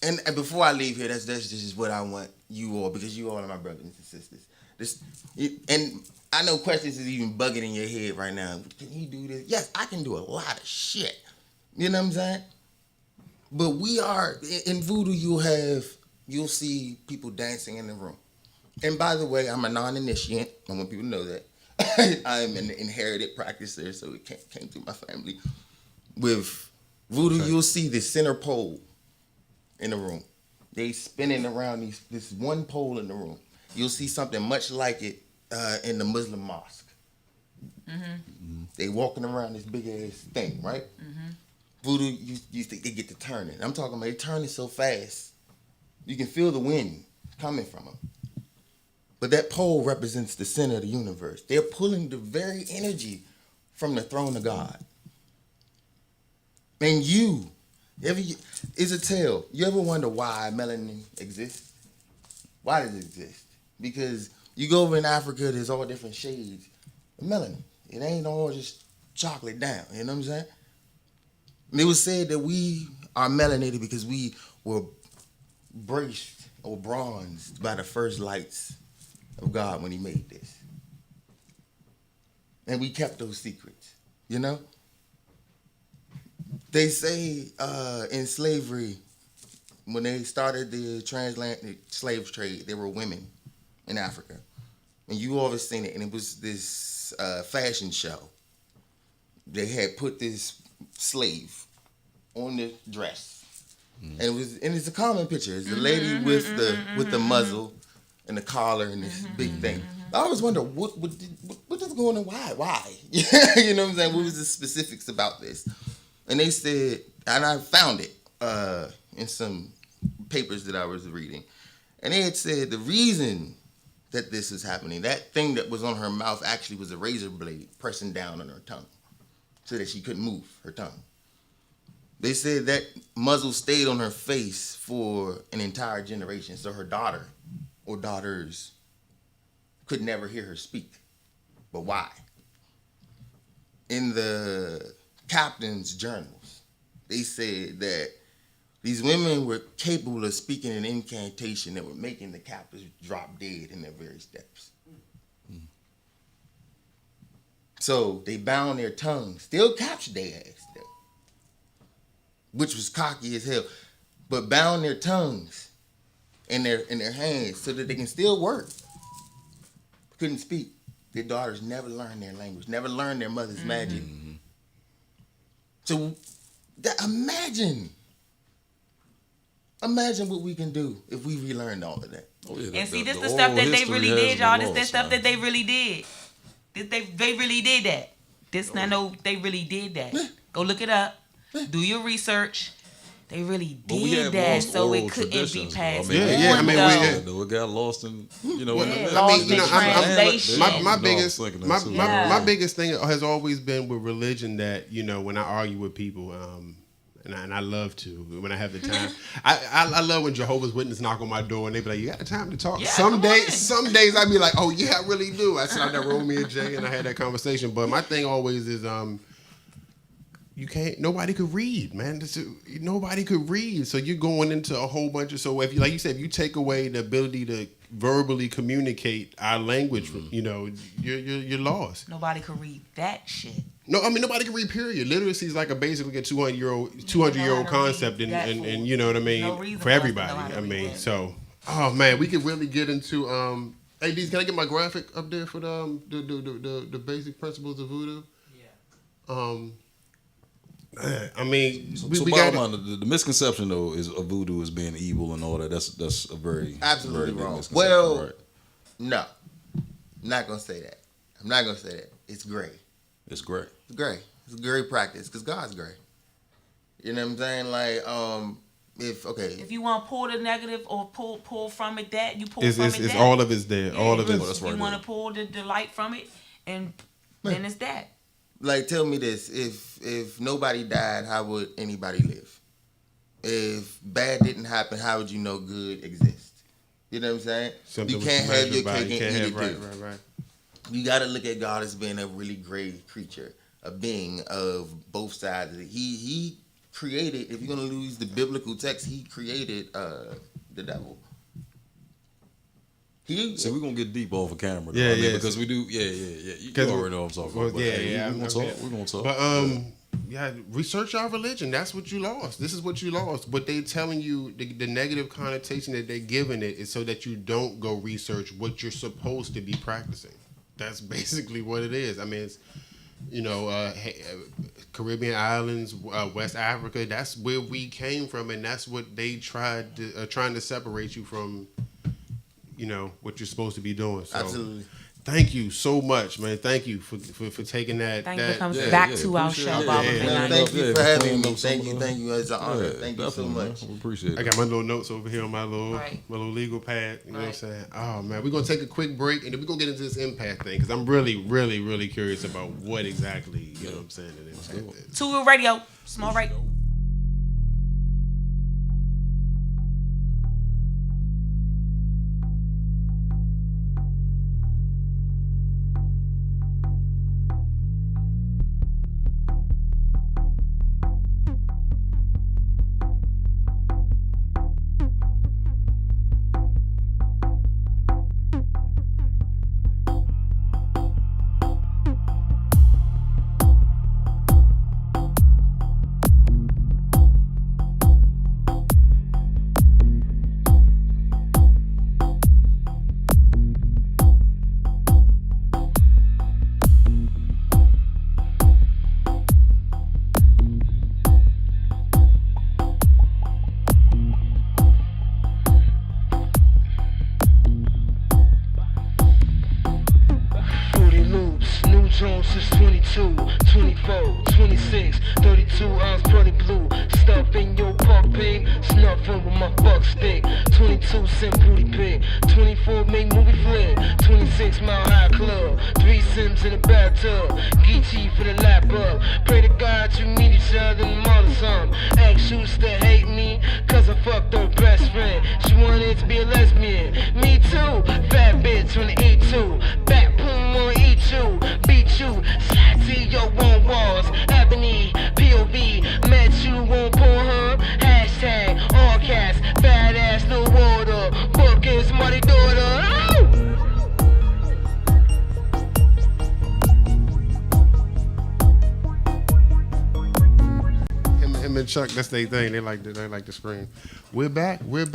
Speaker 5: and before I leave here, that's just what I want you all, because you all are my brothers and sisters. And I know questions is even bugging in your head right now. Can you do this? Yes, I can do a lot of shit. You know what I'm saying? But we are in voodoo. You'll see people dancing in the room. And by the way, I'm a non-initiate. I want people to know that. I'm an inherited practicer, so it came through my family. With voodoo, you'll see the center pole in the room. They spinning around this one pole in the room. You'll see something much like it in the Muslim mosque. Mm-hmm. They walking around this big ass thing, right? Mm-hmm. Voodoo, you think they get to turning. I'm talking about they turning so fast, you can feel the wind coming from them. But that pole represents the center of the universe. They're pulling the very energy from the throne of God. And it's a tale. You ever wonder why melanin exists? Why does it exist? Because you go over in Africa, there's all different shades of melanin. It ain't all just chocolate down. You know what I'm saying? And it was said that we are melanated because we were braced or bronzed by the first lights of God when he made this. And we kept those secrets, you know? They say in slavery, when they started the transatlantic slave trade, there were women in Africa. And you always seen it, and it was this fashion show. They had put this slave on the dress. And it's a common picture. It's a lady with the muzzle and the collar and this big thing. I always wonder what is going on? Why? You know what I'm saying? What was the specifics about this? And they said, and I found it in some papers that I was reading, and they had said the reason that this is happening, that thing that was on her mouth actually was a razor blade pressing down on her tongue so that she couldn't move her tongue. They said that muzzle stayed on her face for an entire generation, so her daughter or daughters could never hear her speak. But why? In the captain's journals, they said that these women were capable of speaking an incantation that were making the captives drop dead in their very steps. So they bound their tongues, still captured their ass, though, which was cocky as hell, but bound their tongues in their hands so that they can still work. Couldn't speak. Their daughters never learned their language, never learned their mother's magic. So imagine what we can do if we relearned all of that.
Speaker 4: Oh, yeah,
Speaker 2: And see, this the
Speaker 4: oral
Speaker 2: stuff that they
Speaker 4: history
Speaker 2: really
Speaker 4: has
Speaker 2: did,
Speaker 4: been
Speaker 2: y'all. This
Speaker 4: lost,
Speaker 2: that stuff
Speaker 4: man.
Speaker 2: that they really did. They really did that. They really did that. Go look it up. Do your research. They really did that, so it couldn't be passed.
Speaker 4: It got lost in
Speaker 3: my biggest thing has always been with religion that when I argue with people, and I love to when I have the time. I love when Jehovah's Witnesses knock on my door and they be like, "You got the time to talk?"
Speaker 2: Yeah,
Speaker 3: some days I be like, "Oh yeah, I really do." I sat out there with me and Jay and I had that conversation. But my thing always is nobody could read, man. Nobody could read. So you're going into a whole bunch of, so if you, like you said, if you take away the ability to verbally communicate our language, you're lost.
Speaker 2: Nobody could read that shit.
Speaker 3: No, I mean, nobody can read, period. Literacy is like basically a 200-year-old concept and you know what I mean, for everybody. I mean, so, oh man, we could really get into, hey, D's, can I get my graphic up there for the basic principles of voodoo? Yeah. I mean, we got
Speaker 4: the misconception though is of voodoo as being evil and all that. That's a very
Speaker 5: absolutely
Speaker 4: very
Speaker 5: wrong.
Speaker 4: misconception,
Speaker 5: Well,
Speaker 4: right?
Speaker 5: no, I'm not gonna say that. I'm not gonna say that. It's gray.
Speaker 4: It's great.
Speaker 5: It's gray. It's a gray practice because God's gray. You know what I'm saying? Like, if
Speaker 2: you want to pull the negative or pull from it that you pull
Speaker 3: it's
Speaker 2: from it that.
Speaker 3: All of it's there.
Speaker 2: Yeah,
Speaker 3: all of it.
Speaker 4: That's right.
Speaker 2: You want to pull the light from it, and then it's that.
Speaker 5: Like, tell me this: if nobody died, how would anybody live? If bad didn't happen, how would you know good exists? You know what I'm saying?
Speaker 3: Something
Speaker 5: you can't have your cake and eat it too.
Speaker 3: Right.
Speaker 5: You got to look at God as being a really great creature, a being of both sides of it. He created. If you're gonna use the biblical text, he created the devil.
Speaker 4: So we're gonna get deep off of camera, though.
Speaker 3: Yeah.
Speaker 4: because we do, You already know what I'm talking about. We're gonna talk.
Speaker 3: But research our religion. That's what you lost. This is what you lost. But they telling you the negative connotation that they're giving it is so that you don't go research what you're supposed to be practicing. That's basically what it is. I mean, it's Caribbean islands, West Africa. That's where we came from, and that's what they trying to separate you from. What you're supposed to be doing. So,
Speaker 5: absolutely.
Speaker 3: Thank you so much, man. Thank you for taking that.
Speaker 2: Thank you for coming back to our show, Barbara.
Speaker 5: Thank you for having me. Thank you. It's an honor. Thank you so much.
Speaker 4: We appreciate it.
Speaker 3: I got my little notes over here on my little legal pad. You know what I'm saying? Oh man, we're gonna take a quick break and then we're gonna get into this impact thing because I'm really, really, really curious about what exactly what I'm saying. An impact is.
Speaker 2: To radio, small radio.
Speaker 1: Jones is 22, 24, 26, 32 ounce pretty blue. Stuff in your puppy, snuffing with my buck stick. 22 cent booty pick, 24 make movie flick, 26 mile high club, 3 Sims in the bathtub, Geechee for the lap up. Pray to God you meet each other and mother some. Ex used to hate me, cause I fucked her best friend. She wanted to be a lesbian, me too. Fat bitch on the E2, back boom on E2, beat you, slide to your own walls. Ebony, POV, met you on Pornhub. Hashtag all cats, fat ass no water. Fucking smarty daughter.
Speaker 3: Him and Chuck, that's their thing. They like to scream. We're back with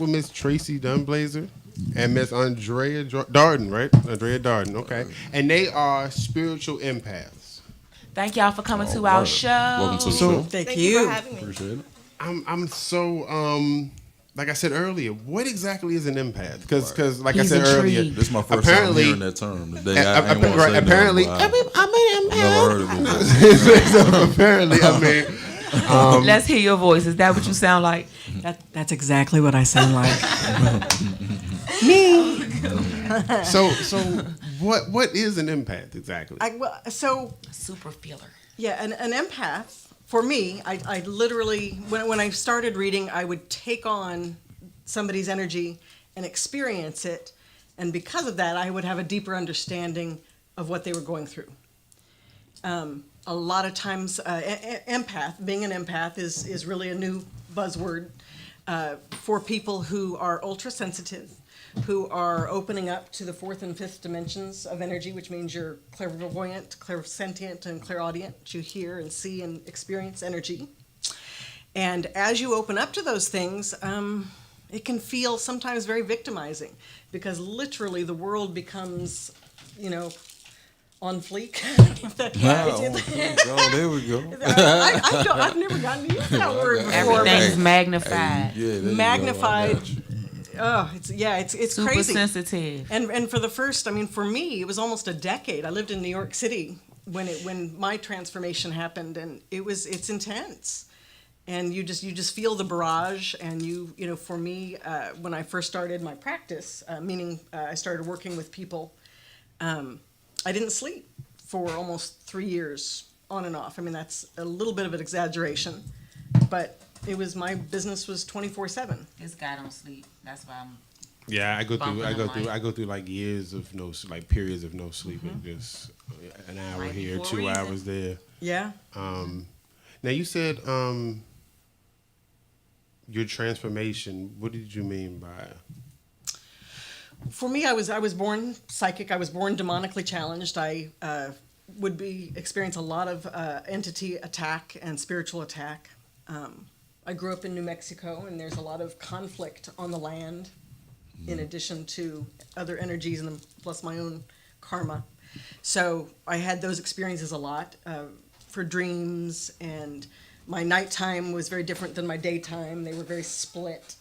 Speaker 3: Miss Tracy Dunblazer and Miss Andrea Darden, right? Andrea Darden, okay. And they are spiritual empaths.
Speaker 2: Thank y'all for coming to our show.
Speaker 4: Welcome to the show.
Speaker 6: Thank you
Speaker 2: for having me.
Speaker 4: Appreciate it.
Speaker 3: I'm so like I said earlier, what exactly is an empath? Because like
Speaker 2: He's
Speaker 3: I said earlier,
Speaker 2: intrigued.
Speaker 4: This is my first time hearing that term today. I ain't want to say
Speaker 3: apparently,
Speaker 4: nothing, but
Speaker 3: I'm an
Speaker 4: I never heard of it.
Speaker 3: so apparently, I mean,
Speaker 2: Let's hear your voice. Is that what you sound like?
Speaker 6: That's exactly what I sound like. Me.
Speaker 3: so what is an empath exactly?
Speaker 2: Super feeler.
Speaker 6: Yeah, an empath, for me, I literally, when I started reading, I would take on somebody's energy and experience it. And because of that, I would have a deeper understanding of what they were going through. A lot of times, being an empath is really a new buzzword for people who are ultra sensitive, who are opening up to the fourth and fifth dimensions of energy, which means you're clairvoyant, clairsentient, and clairaudient. You hear and see and experience energy. And as you open up to those things, it can feel sometimes very victimizing, because literally the world becomes, on fleek.
Speaker 4: Oh, there we go.
Speaker 6: I've never gotten to use that word before.
Speaker 2: Everything's magnified.
Speaker 4: Yeah, there
Speaker 6: Magnified.
Speaker 4: You go. I got you.
Speaker 6: Oh, it's
Speaker 2: Super
Speaker 6: crazy.
Speaker 2: sensitive.
Speaker 6: And for the first, for me, it was almost a decade. I lived in New York City when my transformation happened, and it's intense. And you just feel the barrage, and for me, when I first started my practice, meaning I started working with people, I didn't sleep for almost 3 years on and off. That's a little bit of an exaggeration, but my business was 24/7.
Speaker 2: This guy don't sleep. That's why I'm.
Speaker 3: Yeah, I go through like years of periods of no sleep, and just an hour
Speaker 2: Might be
Speaker 3: here,
Speaker 2: for a
Speaker 3: 2
Speaker 2: reason.
Speaker 3: hours there.
Speaker 6: Yeah.
Speaker 3: Now you said your transformation. What did you mean by?
Speaker 6: For me, I was born psychic. I was born demonically challenged. I would experience a lot of entity attack and spiritual attack. I grew up in New Mexico, and there's a lot of conflict on the land, in addition to other energies and plus my own karma. So I had those experiences a lot for dreams, and my nighttime was very different than my daytime. They were very split.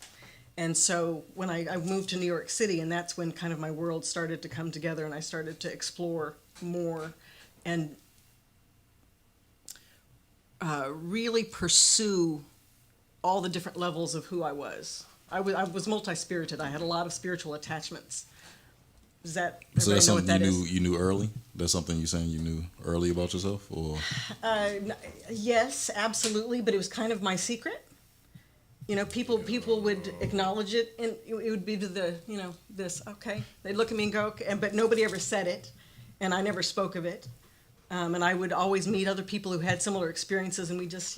Speaker 6: And so when I moved to New York City, and that's when kind of my world started to come together, and I started to explore more and really pursue all the different levels of who I was. I was multi-spirited. I had a lot of spiritual attachments. Does that
Speaker 4: So that's
Speaker 6: know what
Speaker 4: something
Speaker 6: that is?
Speaker 4: you knew early? That's something you're saying you knew early about yourself, or?
Speaker 6: Yes, absolutely, but it was kind of my secret. People would acknowledge it, and it would be to the, this, okay. They'd look at me and go, okay, but nobody ever said it, and I never spoke of it. And I would always meet other people who had similar experiences, and we just,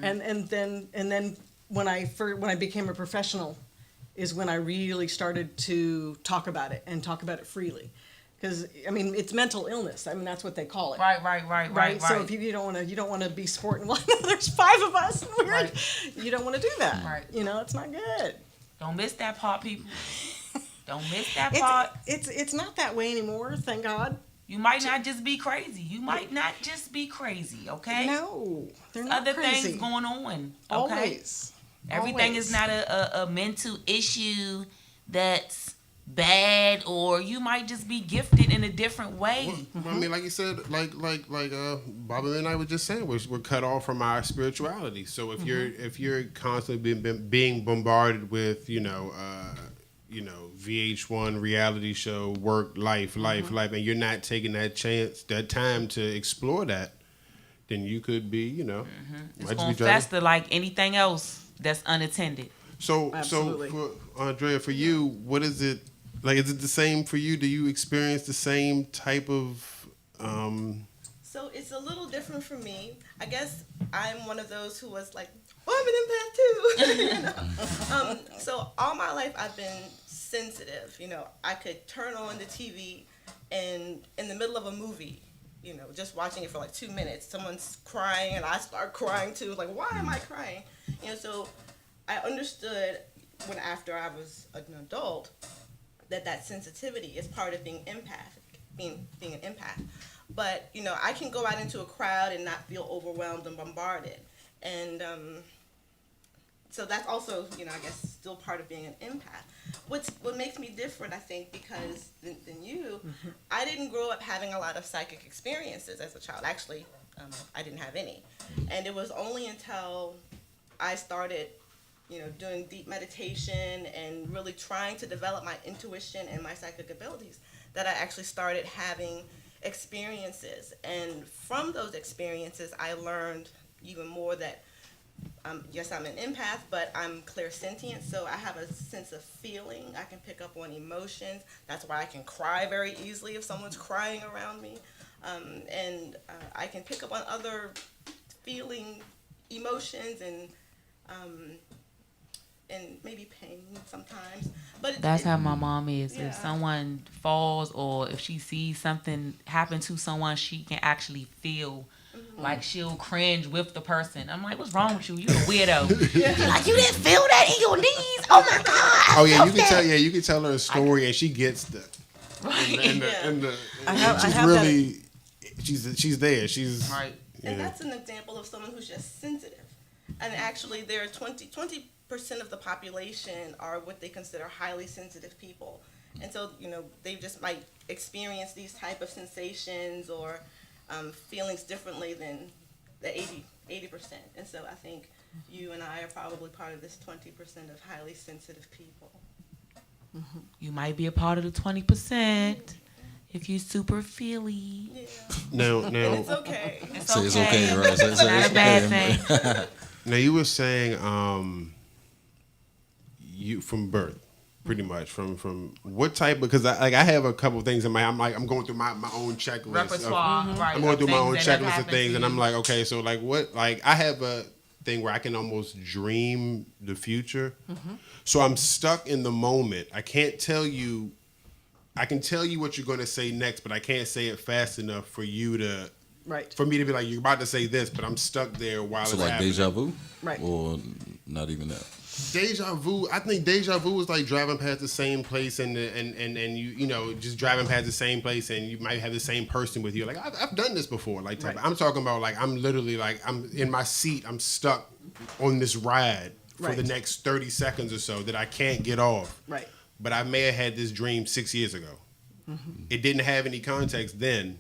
Speaker 6: and then when I became a professional is when I really started to talk about it and talk about it freely. Because it's mental illness. That's what they call it.
Speaker 2: Right.
Speaker 6: So if you don't want to be sporting, well, there's 5 of us, and you don't want to do that.
Speaker 2: Right.
Speaker 6: It's not good.
Speaker 2: Don't miss that part, people. Don't miss that part.
Speaker 6: It's not that way anymore. Thank God.
Speaker 2: You might not just be crazy. Okay?
Speaker 6: No, they're not
Speaker 2: Other
Speaker 6: crazy.
Speaker 2: things going on. Okay?
Speaker 6: Always.
Speaker 2: Everything is not a mental issue that's bad, or you might just be gifted in a different way.
Speaker 3: Well, like you said, like Bobby and I were just saying, we're cut off from our spirituality. So if you're constantly being bombarded with VH1 reality show, work, life, and you're not taking that time to explore that, then you could be,
Speaker 2: It's gonna fester like anything else that's unattended.
Speaker 3: So
Speaker 6: Absolutely.
Speaker 3: for Andrea, for you, what is it like? Is it the same for you? Do you experience the same type of?
Speaker 7: So it's a little different for me. I guess I'm one of those who was like, I'm an empath too. So all my life I've been sensitive. I could turn on the TV and in the middle of a movie, just watching it for like 2 minutes, someone's crying and I start crying too. Like, why am I crying? So I understood after I was an adult that sensitivity is part of being being an empath. But, I can go out into a crowd and not feel overwhelmed and bombarded. And so that's also, I guess, still part of being an empath. What makes me different, I think, because than you, I didn't grow up having a lot of psychic experiences as a child. Actually, I didn't have any, and it was only until I started, doing deep meditation and really trying to develop my intuition and my psychic abilities that I actually started having experiences. And from those experiences, I learned even more that yes, I'm an empath, but I'm clairsentient, so I have a sense of feeling. I can pick up on emotions. That's why I can cry very easily if someone's crying around me. And I can pick up on other feeling emotions and maybe pain sometimes. But
Speaker 2: That's how my mom is. Yeah. If someone falls or if she sees something happen to someone, she can actually feel like she'll cringe with the person. I'm like, what's wrong with you? You a weirdo. Like, you didn't feel that in your knees? Oh my God.
Speaker 3: Oh yeah, you can tell her a story and she gets the she's there. She's
Speaker 2: right.
Speaker 7: And that's an example of someone who's just sensitive. And actually there are 20% of the population are what they consider highly sensitive people. And so, they just might experience these type of sensations or feelings differently than the 80%. And so I think you and I are probably part of this 20% of highly sensitive people.
Speaker 2: Mm-hmm. You might be a part of the 20% if you're super feely.
Speaker 7: Yeah.
Speaker 3: No.
Speaker 7: And it's okay.
Speaker 2: It's okay.
Speaker 4: It's okay, right?
Speaker 2: It's not a bad thing.
Speaker 3: Now you were saying you from birth. Pretty much from what type, because I have a couple things in my, I'm going through my own checklist.
Speaker 2: Repertoire, right.
Speaker 3: I'm going through my own checklist of things, and I'm like, okay, so like what, like I have a thing where I can almost dream the future. So I'm stuck in the moment. I can't tell you, I can tell you what you're going to say next, but I can't say it fast enough for you to, for me to be like, you're about to say this, but I'm stuck there while
Speaker 4: so
Speaker 3: it's
Speaker 4: like
Speaker 3: happening.
Speaker 4: deja vu?
Speaker 6: Right.
Speaker 4: Or not even that?
Speaker 3: Deja vu. I think deja vu is like driving past the same place and you just driving past the same place and you might have the same person with you. Like I've done this before. Like I'm talking about like I'm literally like I'm in my seat. I'm stuck on this ride for the next 30 seconds or so that I can't get off.
Speaker 6: Right.
Speaker 3: But I may have had this dream 6 years ago. It didn't have any context then.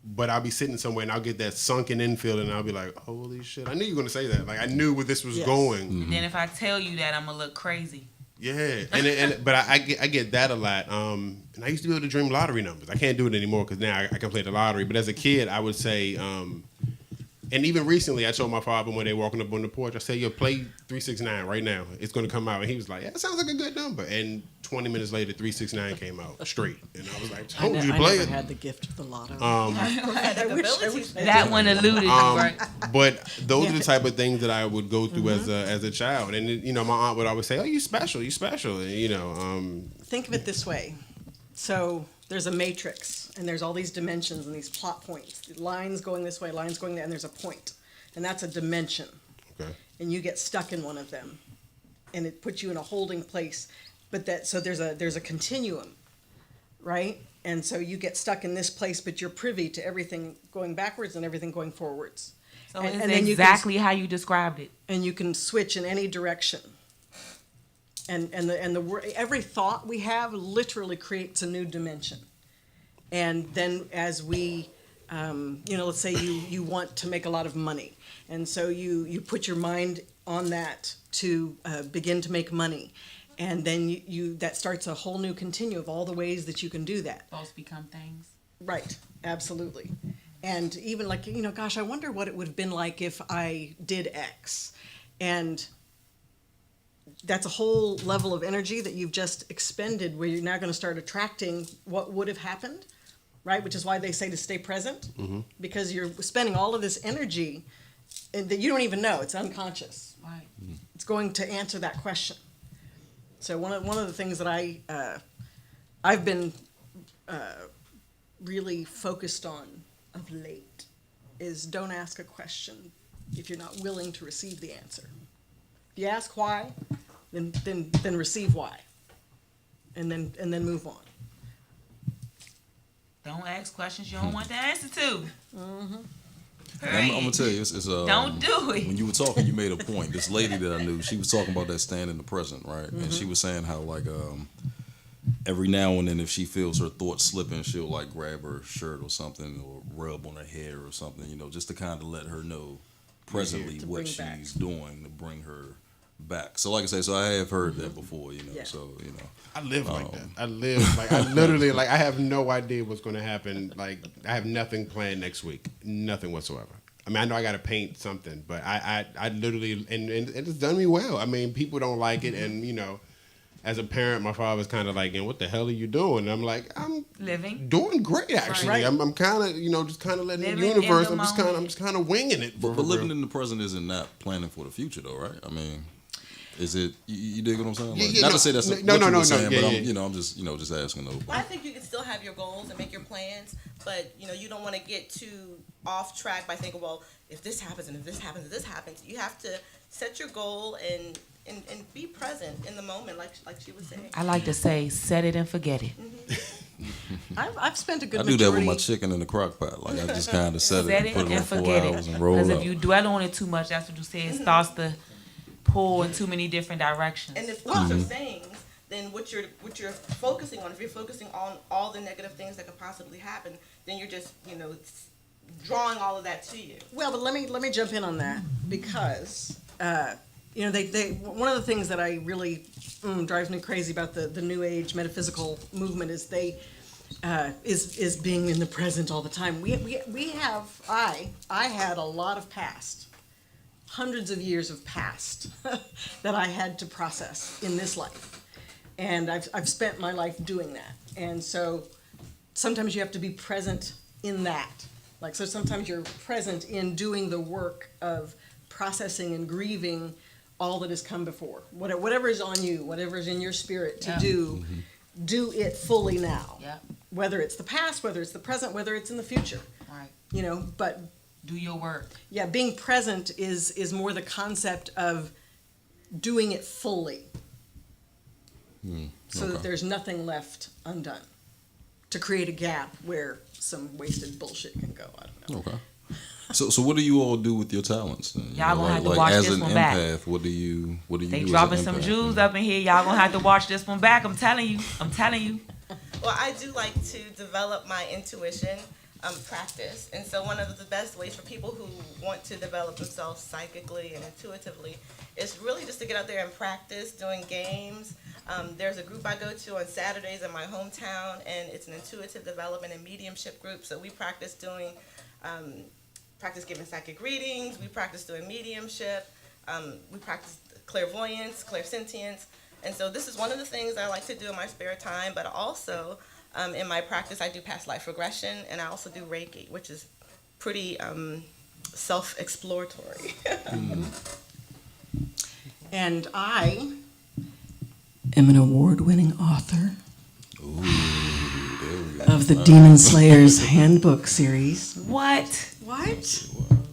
Speaker 3: But I'll be sitting somewhere and I'll get that sunken in feeling and I'll be like, holy shit. I knew you were going to say that. Like, I knew where this was going.
Speaker 2: And then if I tell you that, I'm going to look crazy.
Speaker 3: Yeah. But I get that a lot. And I used to be able to dream lottery numbers. I can't do it anymore because now I can play the lottery. But as a kid, I would say, and even recently, I told my father when they were walking up on the porch, I said, yo, play 369 right now. It's going to come out. And he was like, yeah, that sounds like a good number. And 20 minutes later, 369 came out straight. And I was like, told you to play it.
Speaker 6: I never had the gift of the lotto.
Speaker 2: I wish that one eluded you, right?
Speaker 3: But those are the type of things that I would go through as a child. And, my aunt would always say, oh, you special. And,
Speaker 6: Think of it this way. So there's a matrix, and there's all these dimensions and these plot points. Lines going this way, lines going there, and there's a point. And that's a dimension.
Speaker 3: Okay.
Speaker 6: And you get stuck in one of them. And it puts you in a holding place. So there's a continuum, right? And so you get stuck in this place, but you're privy to everything going backwards and everything going forwards.
Speaker 2: So it's exactly how you described it.
Speaker 6: And you can switch in any direction. And every thought we have literally creates a new dimension. And then as we, let's say you want to make a lot of money, and so you put your mind on that to begin to make money. And then that starts a whole new continuum of all the ways that you can do that.
Speaker 2: Thoughts become things.
Speaker 6: Right, absolutely. And even like, gosh, I wonder what it would have been like if I did X. And that's a whole level of energy that you've just expended where you're now going to start attracting what would have happened, right? Which is why they say to stay present, because you're spending all of this energy that you don't even know. It's unconscious.
Speaker 2: Right.
Speaker 6: It's going to answer that question. So one of the things that I've been really focused on of late is don't ask a question if you're not willing to receive the answer. If you ask why, then receive why, and then move on.
Speaker 2: Don't ask questions you don't want the answer to.
Speaker 4: I'm gonna tell you, it's
Speaker 2: Don't do it.
Speaker 4: When you were talking, you made a point. This lady that I knew, she was talking about that stand in the present, right? And she was saying how like every now and then, if she feels her thoughts slipping, she'll like grab her shirt or something, or rub on her hair or something, just to kind of let her know presently what she's doing to bring her back. So like I say, so I have heard that before, so
Speaker 3: I live like that. I literally I have no idea what's going to happen. Like I have nothing planned next week, nothing whatsoever. I mean, I know I got to paint something, but I literally and it's done me well. I mean, people don't like it, and as a parent, my father's kind of like, "And what the hell are you doing?" And I'm like, "I'm doing great, actually.
Speaker 2: Right.
Speaker 3: I'm kind of, just kind of letting the universe. I'm just kind of winging it."
Speaker 4: But living in the present isn't not planning for the future, though, right? I mean, is it? You dig what I'm saying? Like, not to say that's what you were saying, but I'm just, just asking though.
Speaker 7: Well, I think you can still have your goals and make your plans, but you don't want to get too off track by thinking, well, if this happens and if this happens and this happens. You have to set your goal and be present in the moment, like she was saying.
Speaker 2: I like to say, set it and forget it.
Speaker 6: I've spent a good
Speaker 4: I do
Speaker 6: majority.
Speaker 4: that with my chicken in the crock pot. Like I just kind of set
Speaker 2: Set
Speaker 4: it,
Speaker 2: it
Speaker 4: put it
Speaker 2: and
Speaker 4: on 4
Speaker 2: forget
Speaker 4: hours
Speaker 2: it.
Speaker 4: and roll
Speaker 2: Because
Speaker 4: up.
Speaker 2: if you dwell on it too much, that's what you said, it starts to pull in too many different directions.
Speaker 7: And if thoughts are sayings, then what you're focusing on, if you're focusing on all the negative things that could possibly happen, then you're just drawing all of that to you.
Speaker 6: Well, but let me jump in on that because they one of the things that I really drives me crazy about the New Age metaphysical movement is they is being in the present all the time. We have I had a lot of past, hundreds of years of past that I had to process in this life, and I've spent my life doing that, and so sometimes you have to be present in that. Like, so sometimes you're present in doing the work of processing and grieving all that has come before. Whatever is on you, whatever is in your spirit to do it fully now.
Speaker 2: Yeah.
Speaker 6: Whether it's the past, whether it's the present, whether it's in the future.
Speaker 2: Right.
Speaker 6: But
Speaker 2: do your work.
Speaker 6: Yeah, being present is more the concept of doing it fully. So that there's nothing left undone. To create a gap where some wasted bullshit can go. I don't know.
Speaker 4: Okay. So what do you all do with your talents then?
Speaker 2: Y'all gonna have to watch
Speaker 4: as
Speaker 2: this
Speaker 4: an
Speaker 2: one
Speaker 4: empath,
Speaker 2: back.
Speaker 4: what do you
Speaker 2: They
Speaker 4: do
Speaker 2: dropping
Speaker 4: as an
Speaker 2: some
Speaker 4: empath?
Speaker 2: Jews up in here. Y'all gonna have to watch this one back. I'm telling you.
Speaker 7: Well, I do like to develop my intuition practice. And so one of the best ways for people who want to develop themselves psychically and intuitively is really just to get out there and practice doing games. There's a group I go to on Saturdays in my hometown, and it's an intuitive development and mediumship group. So we practice giving psychic readings. We practice doing mediumship. We practice clairvoyance, clairsentience. And so this is one of the things I like to do in my spare time, but also in my practice I do past life regression, and I also do Reiki, which is pretty self-exploratory.
Speaker 6: And I am an award-winning author of the Demon Slayer's Handbook series.
Speaker 2: What?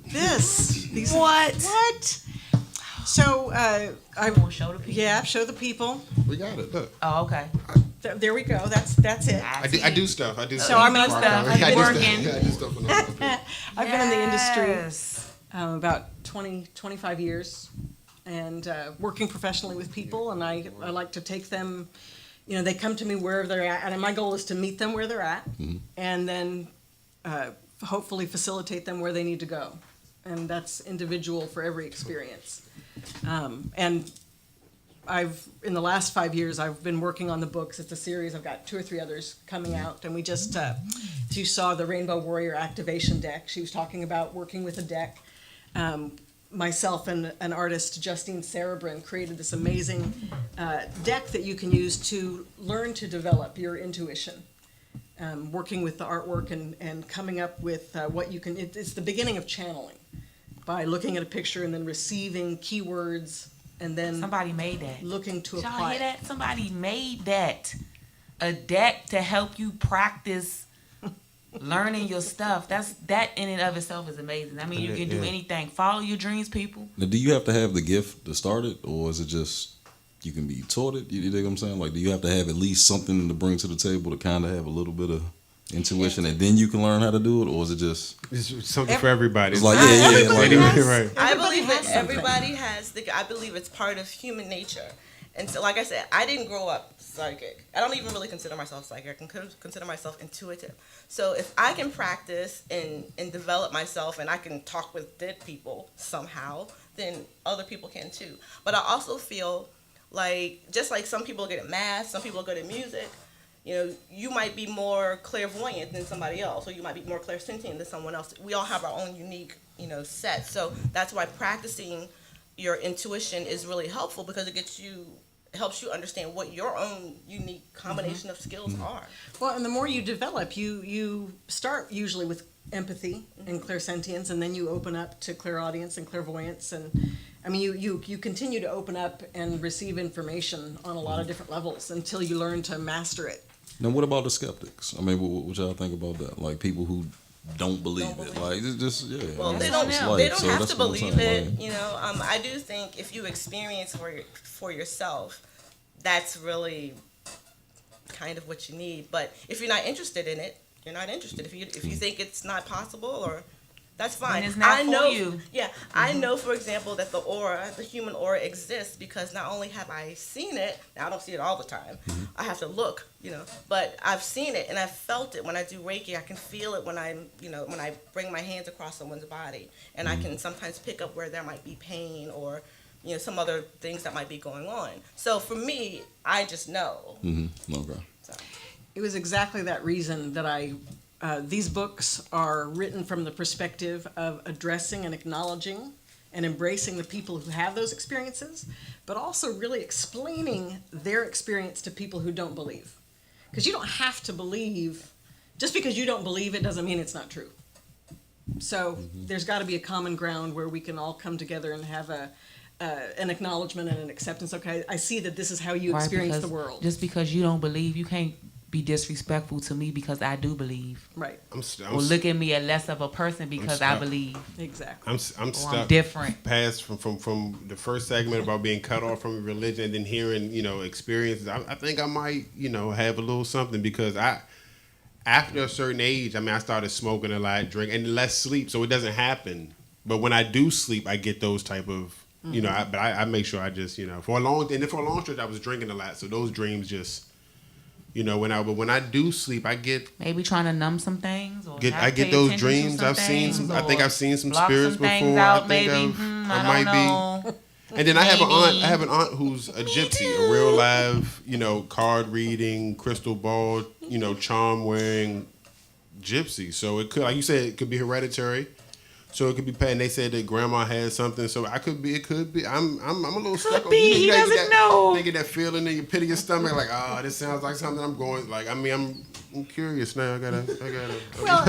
Speaker 6: These.
Speaker 2: What?
Speaker 6: So I
Speaker 2: will show the people.
Speaker 6: Yeah, show the people.
Speaker 3: We got it. Look.
Speaker 2: Oh, okay.
Speaker 6: There we go. That's it.
Speaker 3: I do stuff.
Speaker 6: So I'm
Speaker 2: stuff.
Speaker 3: I do
Speaker 2: Working.
Speaker 3: stuff. I do stuff when I'm up here.
Speaker 6: I've been in the industry
Speaker 2: Yes.
Speaker 6: about 25 years and working professionally with people, and I like to take them, they come to me wherever they're at, and my goal is to meet them where they're at, and then hopefully facilitate them where they need to go. And that's individual for every experience. And in the last 5 years, I've been working on the books. It's a series. I've got 2 or 3 others coming out. And we just, if you saw the Rainbow Warrior activation deck, she was talking about working with a deck. Myself and an artist, Justine Cerebrin, created this amazing deck that you can use to learn to develop your intuition. Working with the artwork and coming up with what you can, it's the beginning of channeling by looking at a picture and then receiving keywords and then
Speaker 2: Somebody made that.
Speaker 6: looking to
Speaker 2: Y'all
Speaker 6: apply
Speaker 2: hear
Speaker 6: it.
Speaker 2: that? Somebody made that. A deck to help you practice learning your stuff. That in and of itself is amazing. I mean, you can do anything. Follow your dreams, people.
Speaker 4: Now, do you have to have the gift to start it, or is it just you can be taught it? You dig what I'm saying? Like, do you have to have at least something to bring to the table to kind of have a little bit of intuition, and then you can learn how to do it, or is it just
Speaker 3: It's something for everybody.
Speaker 4: it's like yeah,
Speaker 6: Everybody
Speaker 4: like
Speaker 6: has-
Speaker 3: right.
Speaker 7: I
Speaker 6: Everybody
Speaker 7: believe that
Speaker 6: has something.
Speaker 7: everybody has I believe it's part of human nature. And so, like I said, I didn't grow up psychic. I don't even really consider myself psychic. I can consider myself intuitive. So if I can practice and develop myself and I can talk with dead people somehow, then other people can too. But I also feel like, just like some people are good at math, some people are good at music, you know, you might be more clairvoyant than somebody else, or you might be more clairsentient than someone else. We all have our own unique, you know, set. So that's why practicing your intuition is really helpful, because it helps you understand what your own unique combination of skills are.
Speaker 6: Well, and the more you develop, you start usually with empathy and clairsentience, and then you open up to clairaudience and clairvoyance, and I mean, you continue to open up and receive information on a lot of different levels until you learn to master it.
Speaker 4: now what about the skeptics? I mean, what y'all think about that? Like people who don't believe it, like it's just
Speaker 7: Well,
Speaker 4: it's
Speaker 7: they don't
Speaker 4: life,
Speaker 7: they don't
Speaker 4: so
Speaker 7: have
Speaker 4: that's
Speaker 7: to
Speaker 4: what I'm
Speaker 7: believe
Speaker 4: saying,
Speaker 7: it.
Speaker 4: like-
Speaker 7: You know, I do think if you experience for yourself, that's really kind of what you need. But if you're not interested in it, you're not interested. If you think it's not possible, or that's fine.
Speaker 2: it's not
Speaker 7: I
Speaker 2: for
Speaker 7: know,
Speaker 2: you.
Speaker 7: yeah, I know, for example, that the human aura exists, because not only have I seen it, now I don't see it all the time. I have to look, you know, but I've seen it and I've felt it when I do Reiki. I can feel it when when I bring my hands across someone's body, and I can sometimes pick up where there might be pain, or you know, some other things that might be going on. So for me, I just know.
Speaker 4: Okay.
Speaker 7: So.
Speaker 6: It was exactly that reason that these books are written from the perspective of addressing and acknowledging and embracing the people who have those experiences, but also really explaining their experience to people who don't believe. Because you don't have to believe, just because you don't believe it doesn't mean it's not true. So there's got to be a common ground where we can all come together and have an acknowledgement and an acceptance. Okay, I see that this is how you
Speaker 2: Right,
Speaker 6: experience
Speaker 2: because
Speaker 6: the world.
Speaker 2: Just because you don't believe, you can't be disrespectful to me because I do believe.
Speaker 6: Right,
Speaker 2: Or look at me as less of a person because I
Speaker 3: stuck.
Speaker 2: believe.
Speaker 6: exactly.
Speaker 3: I'm stuck.
Speaker 2: different.
Speaker 3: Past from the first segment about being cut off from religion, and then hearing experiences. I think I might have a little something, because after a certain age, I mean, I started smoking a lot, drink, and less sleep, so it doesn't happen. But when I do sleep, I get those type of but I make sure I just for a long stretch I was drinking a lot, so those dreams just. When I do sleep, I get
Speaker 2: Maybe trying to numb some things. Or
Speaker 3: I get those dreams. I think I've seen some spirits before.
Speaker 2: Out,
Speaker 3: I think
Speaker 2: maybe.
Speaker 3: I
Speaker 2: I
Speaker 3: might
Speaker 2: don't know.
Speaker 3: be. And then I have
Speaker 2: Maybe.
Speaker 3: an aunt who's a gypsy, a real live, card reading, crystal ball, charm wearing gypsy. So it could, like you said, it could be hereditary. So it could be pain. They said that grandma had something. So it could be. I'm a little stuck.
Speaker 2: Could be. He doesn't know.
Speaker 3: They get that feeling in your pit of your stomach, like, oh, this sounds like something I'm going. Like, I mean, I'm curious now. I gotta.
Speaker 6: Well,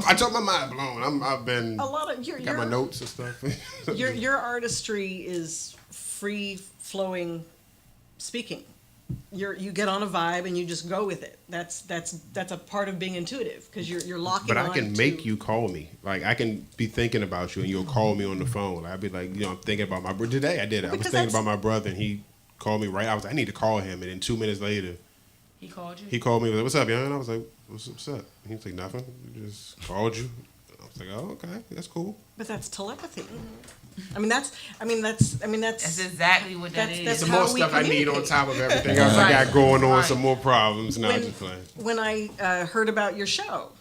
Speaker 3: I told my mind blown. I've been.
Speaker 6: a lot of
Speaker 3: Got my notes and stuff.
Speaker 6: your artistry is free flowing speaking. You get on a vibe and you just go with it. That's a part of being intuitive, because you're locking.
Speaker 3: But I
Speaker 6: on
Speaker 3: can
Speaker 6: to-
Speaker 3: make you call me. Like, I can be thinking about you and you'll call me on the phone. Like, I'll be like, I'm thinking about my brother. Today I did it. I was
Speaker 6: Because
Speaker 3: thinking
Speaker 6: that's-
Speaker 3: about my brother, and he called me right. I was like, I need to call him. And then 2 minutes later,
Speaker 2: He called you?
Speaker 3: he called me. He was like, what's up, young? And I was like, what's up? He was like, nothing. Just called you. I was like, oh, okay. That's cool.
Speaker 6: But that's telepathy. I mean that's
Speaker 2: That's exactly what that
Speaker 6: That's-
Speaker 2: is.
Speaker 6: that's
Speaker 3: Some
Speaker 6: how
Speaker 3: more
Speaker 6: we
Speaker 3: stuff I need on
Speaker 6: communicate.
Speaker 3: top of everything else I got going on. Some more problems. No, I'm just playing.
Speaker 6: when I heard about your show,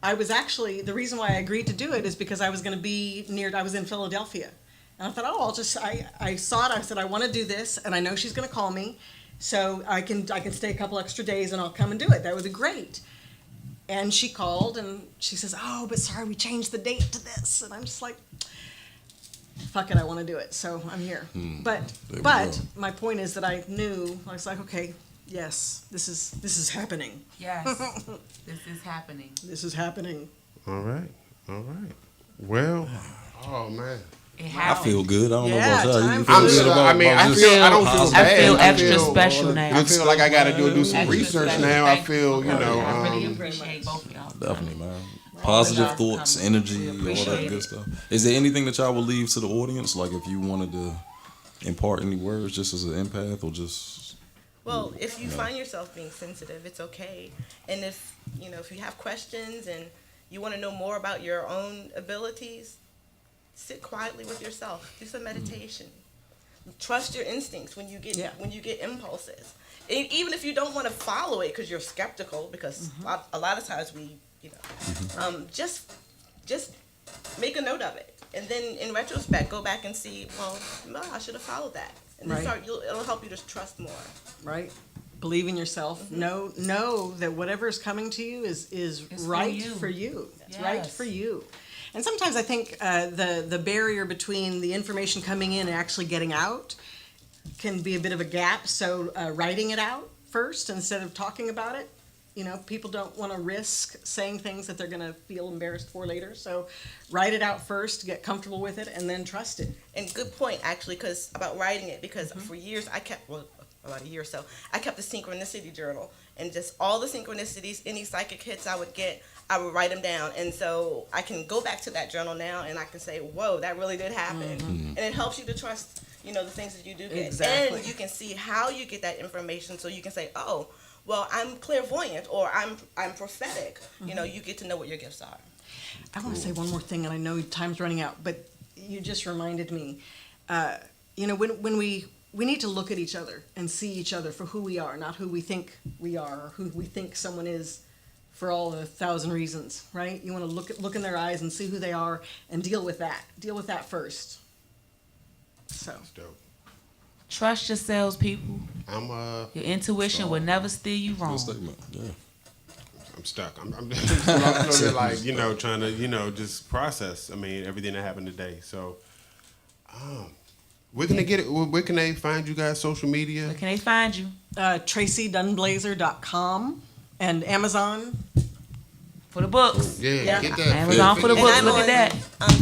Speaker 6: I was actually, the reason why I agreed to do it is because I was going to be I was in Philadelphia. And I thought, I saw it, I said, I want to do this, and I know she's going to call me, so I can stay a couple extra days and I'll come and do it. That would be great. And she called and she says, oh, but sorry, we changed the date to this. And I'm just like, fuck it, I want to do it. So I'm here.
Speaker 4: There we
Speaker 6: But
Speaker 4: go.
Speaker 6: my point is that I was like, okay, yes, this is happening.
Speaker 2: Yes. This is happening.
Speaker 6: This is happening.
Speaker 3: All right. Well, oh, man.
Speaker 2: It
Speaker 4: I
Speaker 2: happened.
Speaker 4: feel good. I don't
Speaker 6: Yeah,
Speaker 4: know about y'all.
Speaker 6: time
Speaker 4: You feel
Speaker 3: I'm
Speaker 4: good
Speaker 3: so,
Speaker 4: about
Speaker 3: I mean, I
Speaker 4: just
Speaker 3: feel I don't feel
Speaker 4: positive?
Speaker 3: bad.
Speaker 2: I feel extra special now.
Speaker 3: I feel like I got to do some
Speaker 2: Extra
Speaker 3: research
Speaker 2: special.
Speaker 3: now. I
Speaker 2: Thank
Speaker 3: feel,
Speaker 2: you. I really
Speaker 3: um,
Speaker 2: appreciate both of y'all.
Speaker 4: Definitely, man. Positive
Speaker 2: y'all
Speaker 4: thoughts,
Speaker 2: coming.
Speaker 4: energy,
Speaker 2: We
Speaker 4: all that
Speaker 2: appreciate
Speaker 4: good
Speaker 2: it.
Speaker 4: stuff. Is there anything that y'all would leave to the audience? Like if you wanted to impart any words just as an empath or just
Speaker 7: Well, if you find yourself being sensitive, it's okay. And if if you have questions and you want to know more about your own abilities, sit quietly with yourself. Do some meditation. Trust your instincts when you get impulses. And even if you don't want to follow it because you're skeptical, because a lot of times we just make a note of it, and then in retrospect go back and see, well, no, I should have followed that, and then it'll help you to trust more.
Speaker 6: Right. Believe in yourself. Know that whatever is coming to you is right for you. It's right for you. And sometimes I think the barrier between the information coming in and actually getting out can be a bit of a gap. So writing it out first instead of talking about it. People don't want to risk saying things that they're going to feel embarrassed for later. So write it out first, get comfortable with it, and then trust it.
Speaker 7: And good point, actually, about writing it, because for years I kept, about a year or so, I kept a synchronicity journal, and just all the synchronicities, any psychic hits I would get, I would write them down. And so I can go back to that journal now and I can say, whoa, that really did happen. And it helps you to trust, the things that you do get.
Speaker 6: Exactly.
Speaker 7: And you can see how you get that information, so you can say, oh, well, I'm clairvoyant, or I'm prophetic. You get to know what your gifts are.
Speaker 6: I want to say one more thing, and I know time's running out, but you just reminded me. When we need to look at each other and see each other for who we are, not who we think we are, or who we think someone is for all the 1,000 reasons, right? You want to look in their eyes and see who they are and deal with that. Deal with that first. So.
Speaker 3: That's dope.
Speaker 2: Trust yourselves, people.
Speaker 3: Your
Speaker 2: intuition will never steer you wrong.
Speaker 4: Good statement. Yeah.
Speaker 3: I'm stuck. I'm just like, trying to, just process. Everything that happened today. So, where can they get it? Where can they find you guys? Social media?
Speaker 2: Where can they find you?
Speaker 6: TracyDunblazer.com and Amazon.
Speaker 2: For the books.
Speaker 3: Yeah. Get that.
Speaker 2: Amazon for the books. Look at that.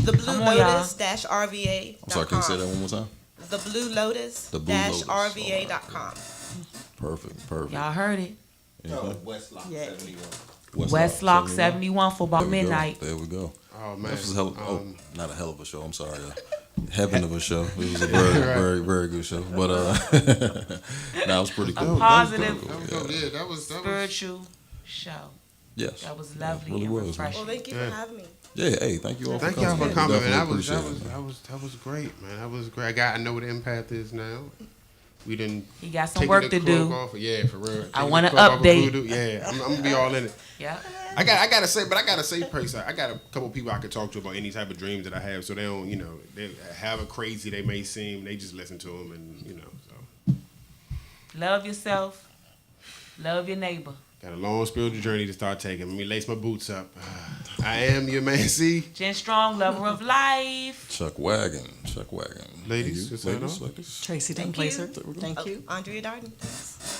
Speaker 7: The Blue Lotus-RVA.com.
Speaker 4: I'm sorry, can you say that one more time?
Speaker 7: The Blue Lotus-RVA.com.
Speaker 4: Perfect.
Speaker 2: Y'all heard it.
Speaker 5: Westlock 71.
Speaker 2: Westlock 71 for about midnight.
Speaker 4: There we go.
Speaker 3: Oh man.
Speaker 4: This was not a hell of a show. I'm sorry. Heaven of a show. It was a very, very, very good show. But it was pretty cool.
Speaker 2: A positive,
Speaker 3: That was
Speaker 2: spiritual show.
Speaker 4: Yes.
Speaker 2: That was lovely
Speaker 4: really
Speaker 2: and
Speaker 4: was,
Speaker 2: refreshing.
Speaker 7: Well, thank you for having me.
Speaker 4: Yeah, hey, thank you all for coming.
Speaker 3: Thank y'all for coming, man. That was great, man. That was great. I know what an empath is now. We didn't.
Speaker 2: He got some work to do.
Speaker 3: Yeah, for real.
Speaker 2: I want to update.
Speaker 3: Yeah, I'm gonna be all in it.
Speaker 2: Yeah.
Speaker 3: I gotta say, Tracy, I got a couple people I could talk to about any type of dreams that I have, so they don't, they however crazy they may seem, they just listen to them, and so.
Speaker 2: Love yourself. Love your neighbor.
Speaker 3: Got a long spiritual journey to start taking. Let me lace my boots up. I am your man, C.
Speaker 2: Jen Strong, lover of life.
Speaker 4: Chuck Wagon.
Speaker 3: Ladies,
Speaker 6: Tracy Dunblazer. Thank you.
Speaker 7: Andrea Darden.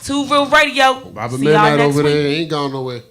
Speaker 2: Two Real Radio.
Speaker 3: Bobby
Speaker 2: See y'all
Speaker 3: Midnight
Speaker 2: next
Speaker 3: over
Speaker 2: week.
Speaker 3: there ain't gone nowhere.